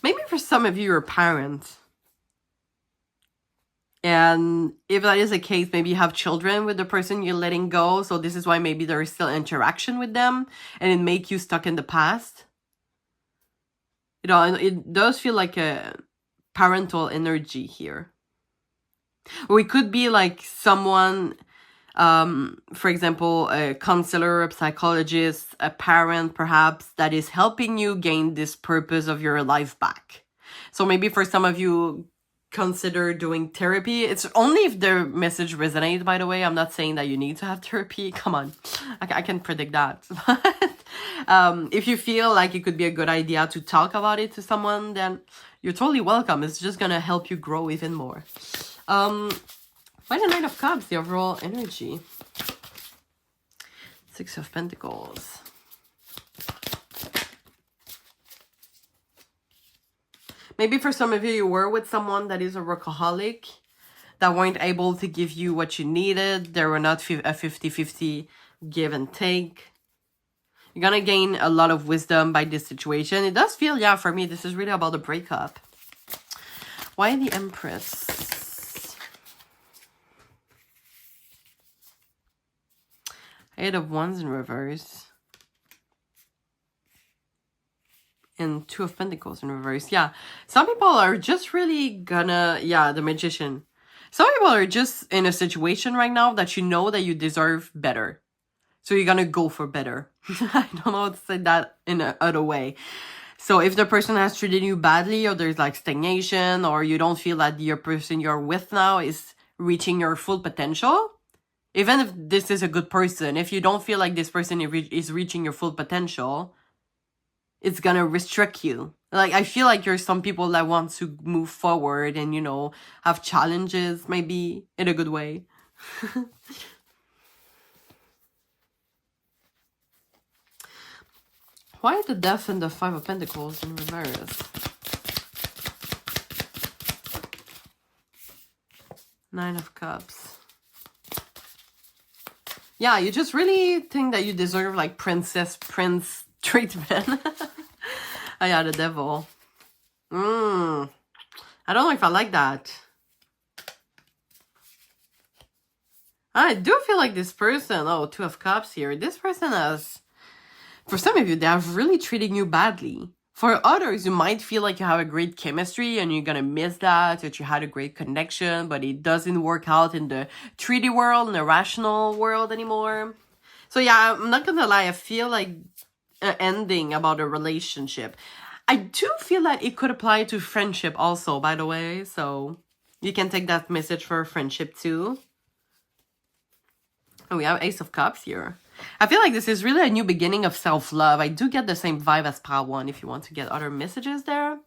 Speaker 1: Maybe for some of you, you're a parent. And if that is the case, maybe you have children with the person you're letting go. So this is why maybe there is still interaction with them and it make you stuck in the past. It does feel like a parental energy here. Or it could be like someone, for example, a counselor, a psychologist, a parent perhaps, that is helping you gain this purpose of your life back. So maybe for some of you, consider doing therapy. It's only if the message resonates, by the way. I'm not saying that you need to have therapy. Come on, I can predict that. If you feel like it could be a good idea to talk about it to someone, then you're totally welcome. It's just gonna help you grow even more. Why the Knight of Cups, the overall energy? Six of Pentacles. Maybe for some of you, you were with someone that is a workaholic, that weren't able to give you what you needed. There were not a 50-50 give and take. You're gonna gain a lot of wisdom by this situation. It does feel, yeah, for me, this is really about a breakup. Why the Empress? Eight of Wands in reverse. And Two of Pentacles in reverse. Yeah, some people are just really gonna, yeah, the Magician. Some people are just in a situation right now that you know that you deserve better. So you're gonna go for better. I don't know how to say that in another way. So if the person has treated you badly, or there's like stagnation, or you don't feel that your person you're with now is reaching your full potential, even if this is a good person, if you don't feel like this person is reaching your full potential, it's gonna restrict you. Like, I feel like there's some people that want to move forward and, have challenges, maybe in a good way. Why the Death and the Five of Pentacles in reverse? Nine of Cups. Yeah, you just really think that you deserve like prince treatment. Oh yeah, the Devil. I don't know if I like that. I do feel like this person, Two of Cups here. This person has, for some of you, they have really treating you badly. For others, you might feel like you have a great chemistry and you're gonna miss that you had a great connection, but it doesn't work out in the 3D world, in the rational world anymore. So yeah, I'm not gonna lie, I feel like an ending about a relationship. I do feel that it could apply to friendship also, by the way. So you can take that message for friendship too. And we have Ace of Cups here. I feel like this is really a new beginning of self-love. I do get the same vibe as Pile 1 if you want to get other messages there.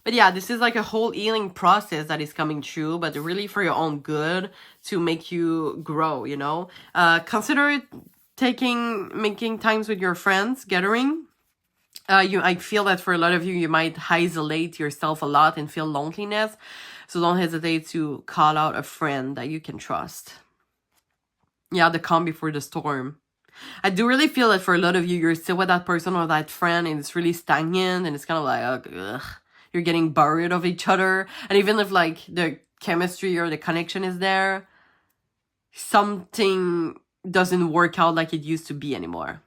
Speaker 1: But yeah, this is like a whole healing process that is coming true, but really for your own good, to make you grow, Consider making times with your friends, gathering. I feel that for a lot of you, you might isolate yourself a lot and feel loneliness. So don't hesitate to call out a friend that you can trust. Yeah, the calm before the storm. I do really feel that for a lot of you, you're still with that person or that friend and it's really stagnant and it's kind of like, ugh, you're getting buried of each other. And even if like the chemistry or the connection is there, something doesn't work out like it used to be anymore.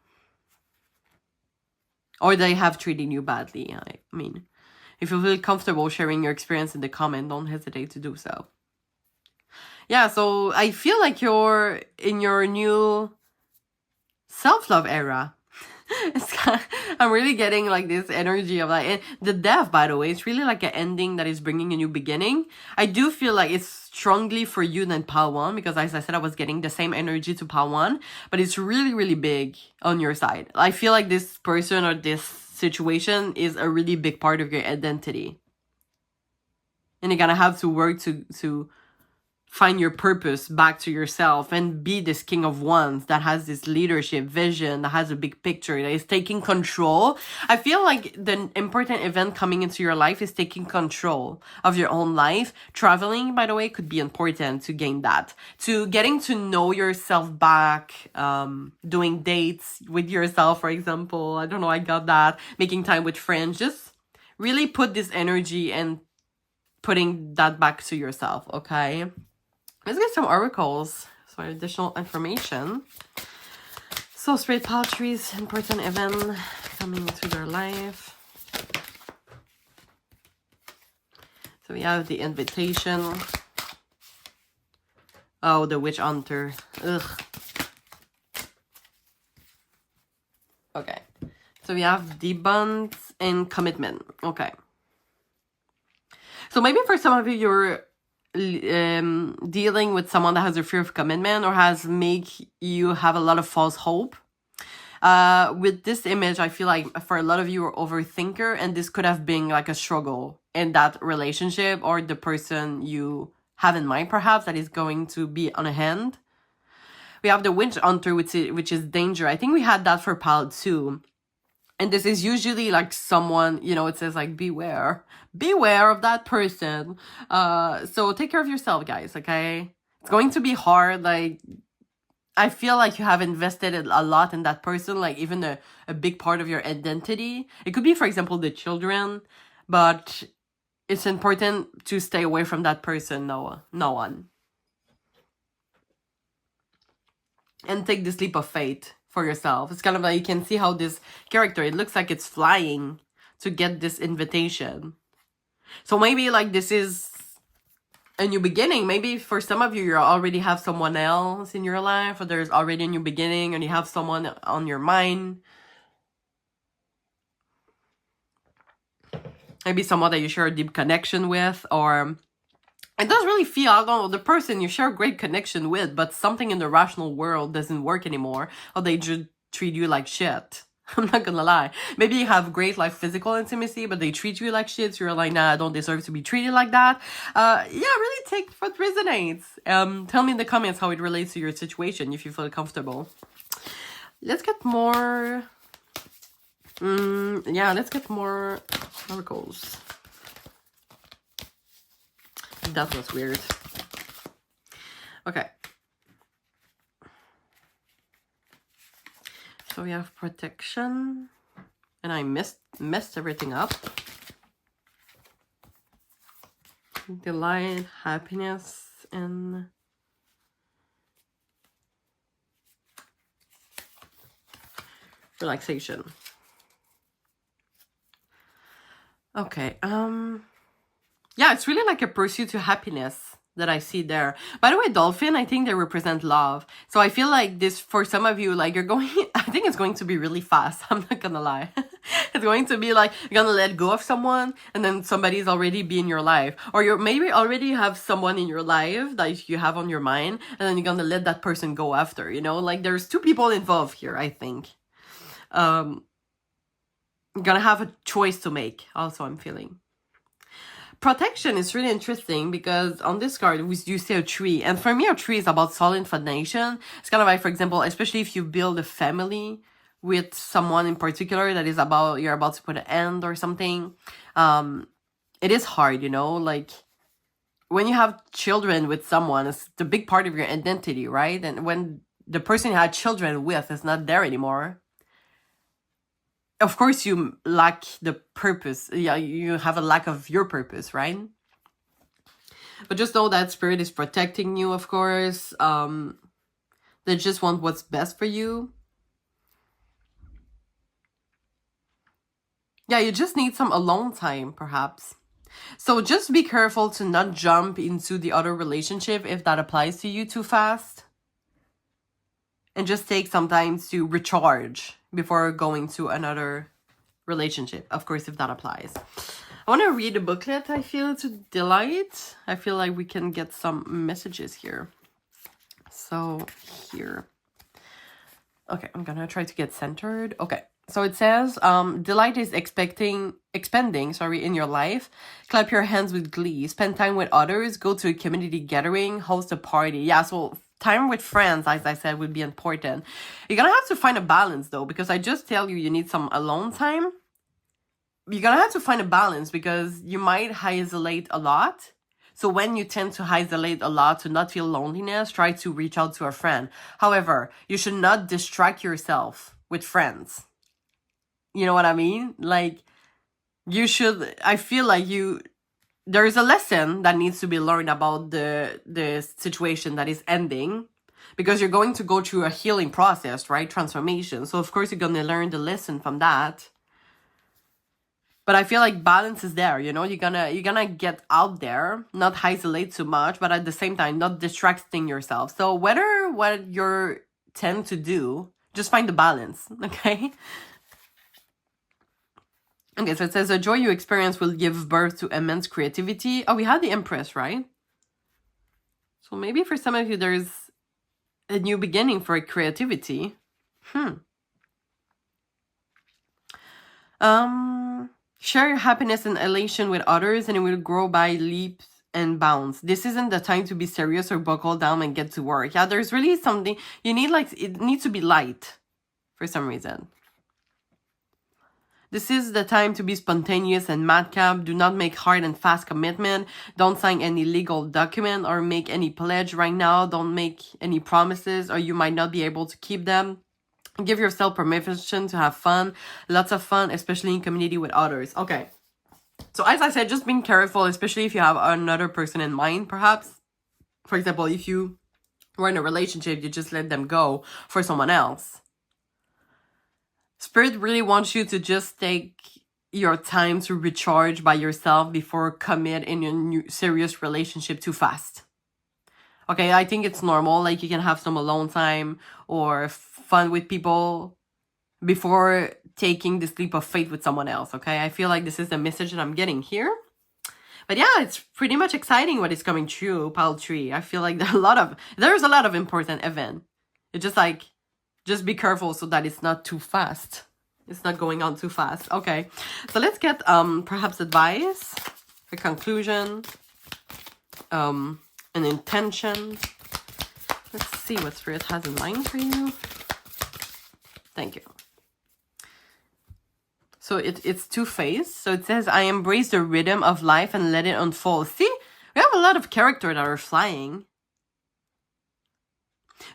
Speaker 1: Or they have treated you badly. I mean, if you feel comfortable sharing your experience in the comment, don't hesitate to do so. Yeah, so I feel like you're in your new self-love era. I'm really getting like this energy of like, and the Death, by the way, it's really like an ending that is bringing a new beginning. I do feel like it's strongly for you than Pile 1, because as I said, I was getting the same energy to Pile 1, but it's really, really big on your side. I feel like this person or this situation is a really big part of your identity. And you're gonna have to work to find your purpose back to yourself and be this king of wands that has this leadership vision, that has a big picture, that is taking control. I feel like the important event coming into your life is taking control of your own life. Traveling, by the way, could be important to gain that. To getting to know yourself back, doing dates with yourself, for example. I don't know, I got that. Making time with friends. Just really put this energy and putting that back to yourself, okay? Let's get some oracles, so additional information. So, Spirit Paltries, important event coming into their life. So we have the invitation. Oh, the witch hunter. Ugh. Okay. So we have the bonds and commitment. Okay. So maybe for some of you, you're dealing with someone that has a fear of commitment or has make you have a lot of false hope. With this image, I feel like for a lot of you are overthinker, and this could have been like a struggle in that relationship or the person you have in mind, perhaps, that is going to be on a hand. We have the witch hunter, which is danger. I think we had that for pile 2. And this is usually like someone, you know, it says like, beware of that person. So take care of yourself, guys, okay? It's going to be hard. Like, I feel like you have invested a lot in that person, like even a big part of your identity. It could be, for example, the children, but it's important to stay away from that person, no one. And take this leap of faith for yourself. It's kind of like, you can see how this character, it looks like it's flying to get this invitation. So maybe like this is a new beginning. Maybe for some of you, you already have someone else in your life, or there's already a new beginning and you have someone on your mind. Maybe someone that you share a deep connection with, or it does really feel, I don't know, the person you share a great connection with, but something in the rational world doesn't work anymore, or they just treat you like shit. I'm not gonna lie. Maybe you have great like physical intimacy, but they treat you like shit. So you're like, nah, I don't deserve to be treated like that. Yeah, really take what resonates. Tell me in the comments how it relates to your situation if you feel comfortable. Let's get more. Yeah, let's get more oracles. That was weird. Okay. So we have protection. And I messed everything up. Delight, happiness, and relaxation. Okay. Yeah, it's really like a pursuit to happiness that I see there. By the way, dolphin, I think they represent love. So I feel like this, for some of you, like you're going, I think it's going to be really fast. I'm not gonna lie. It's going to be like, you're gonna let go of someone and then somebody's already be in your life. Or you maybe already have someone in your life that you have on your mind, and then you're gonna let that person go after, you know? Like there's 2 people involved here, I think. You're gonna have a choice to make, also, I'm feeling. Protection is really interesting because on this card, you see a tree. And for me, a tree is about solid foundation. It's kind of like, for example, especially if you build a family with someone in particular that is about, you're about to put an end or something. It is hard, you know, like when you have children with someone, it's the big part of your identity, right? And when the person you had children with is not there anymore, of course you lack the purpose. Yeah, you have a lack of your purpose, right? But just know that spirit is protecting you, of course. They just want what's best for you. Yeah, you just need some alone time, perhaps. So just be careful to not jump into the other relationship if that applies to you too fast. And just take some time to recharge before going to another relationship, of course, if that applies. I want to read a booklet, I feel, to Delight. I feel like we can get some messages here. So here. Okay, I'm gonna try to get centered. Okay, So it says, delight is expanding, in your life. Clap your hands with glee. Spend time with others. Go to a community gathering. Host a party. Yeah, so time with friends, as I said, would be important. You're gonna have to find a balance, though, because I just tell you need some alone time. You're gonna have to find a balance because you might isolate a lot. So when you tend to isolate a lot to not feel loneliness, try to reach out to a friend. However, you should not distract yourself with friends. You know what I mean? Like, you should, I feel like there is a lesson that needs to be learned about the situation that is ending, because you're going to go through a healing process, right? Transformation. So of course you're going to learn the lesson from that. But I feel like balance is there, you know? You're gonna get out there, not isolate too much, but at the same time, not distracting yourself. So whether what you're tend to do, just find the balance, okay? Okay, so it says, the joy you experience will give birth to immense creativity. Oh, we had the Empress, right? So maybe for some of you, there's a new beginning for creativity. Share your happiness and elation with others, and it will grow by leaps and bounds. This isn't the time to be serious or buckle down and get to work. Yeah, there's really something you need, like, it needs to be light for some reason. This is the time to be spontaneous and madcap. Do not make hard and fast commitment. Don't sign any legal document or make any pledge right now. Don't make any promises or you might not be able to keep them. Give yourself permission to have fun. Lots of fun, especially in community with others. Okay. So as I said, just being careful, especially if you have another person in mind, perhaps. For example, if you were in a relationship, you just let them go for someone else. Spirit really wants you to just take your time to recharge by yourself before commit in a new serious relationship too fast. Okay, I think it's normal. Like, you can have some alone time or fun with people before taking this leap of faith with someone else. Okay, I feel like this is the message that I'm getting here. But yeah, it's pretty much exciting what is coming true, pile 3. I feel like there's a lot of important event. It's just like, just be careful so that it's not too fast. It's not going on too fast. Okay, so let's get perhaps advice, a conclusion, an intention. Let's see what Spirit has in mind for you. Thank you. So it's two-faced. So it says, I embrace the rhythm of life and let it unfold. See, we have a lot of characters that are flying.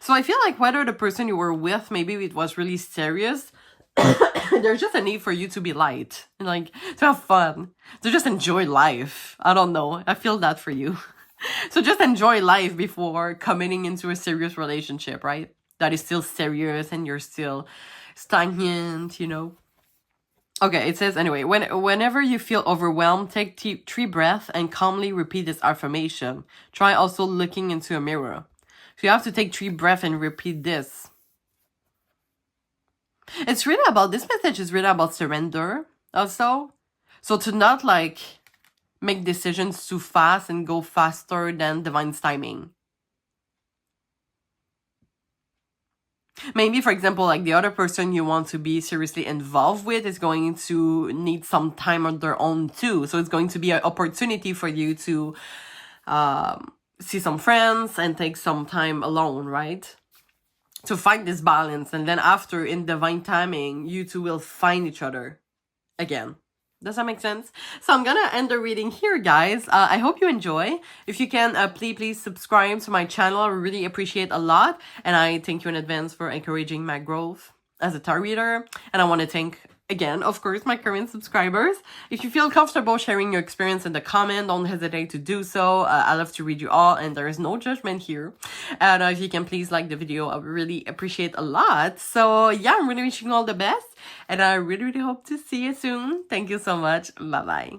Speaker 1: So I feel like whether the person you were with, maybe it was really serious, there's just a need for you to be light, like, to have fun, to just enjoy life. I don't know. I feel that for you. So just enjoy life before committing into a serious relationship, right? That is still serious and you're still stagnant, you know? Okay, it says, anyway, whenever you feel overwhelmed, take 3 breaths and calmly repeat this affirmation. Try also looking into a mirror. So you have to take 3 breaths and repeat this. It's really about, this message is really about surrender also. So to not like make decisions too fast and go faster than divine's timing. Maybe, for example, like the other person you want to be seriously involved with is going to need some time on their own too. So it's going to be an opportunity for you to see some friends and take some time alone, right? To find this balance. And then after, in divine timing, you two will find each other again. Does that make sense? So I'm gonna end the reading here, guys. I hope you enjoy. If you can, please subscribe to my channel. I really appreciate a lot. And I thank you in advance for encouraging my growth as a tarot reader. And I want to thank, again, of course, my current subscribers. If you feel comfortable sharing your experience in the comment, don't hesitate to do so. I love to read you all, and there is no judgment here. And if you can please like the video, I would really appreciate a lot. So yeah, I'm really wishing you all the best, and I really hope to see you soon. Thank you so much. Bye-bye.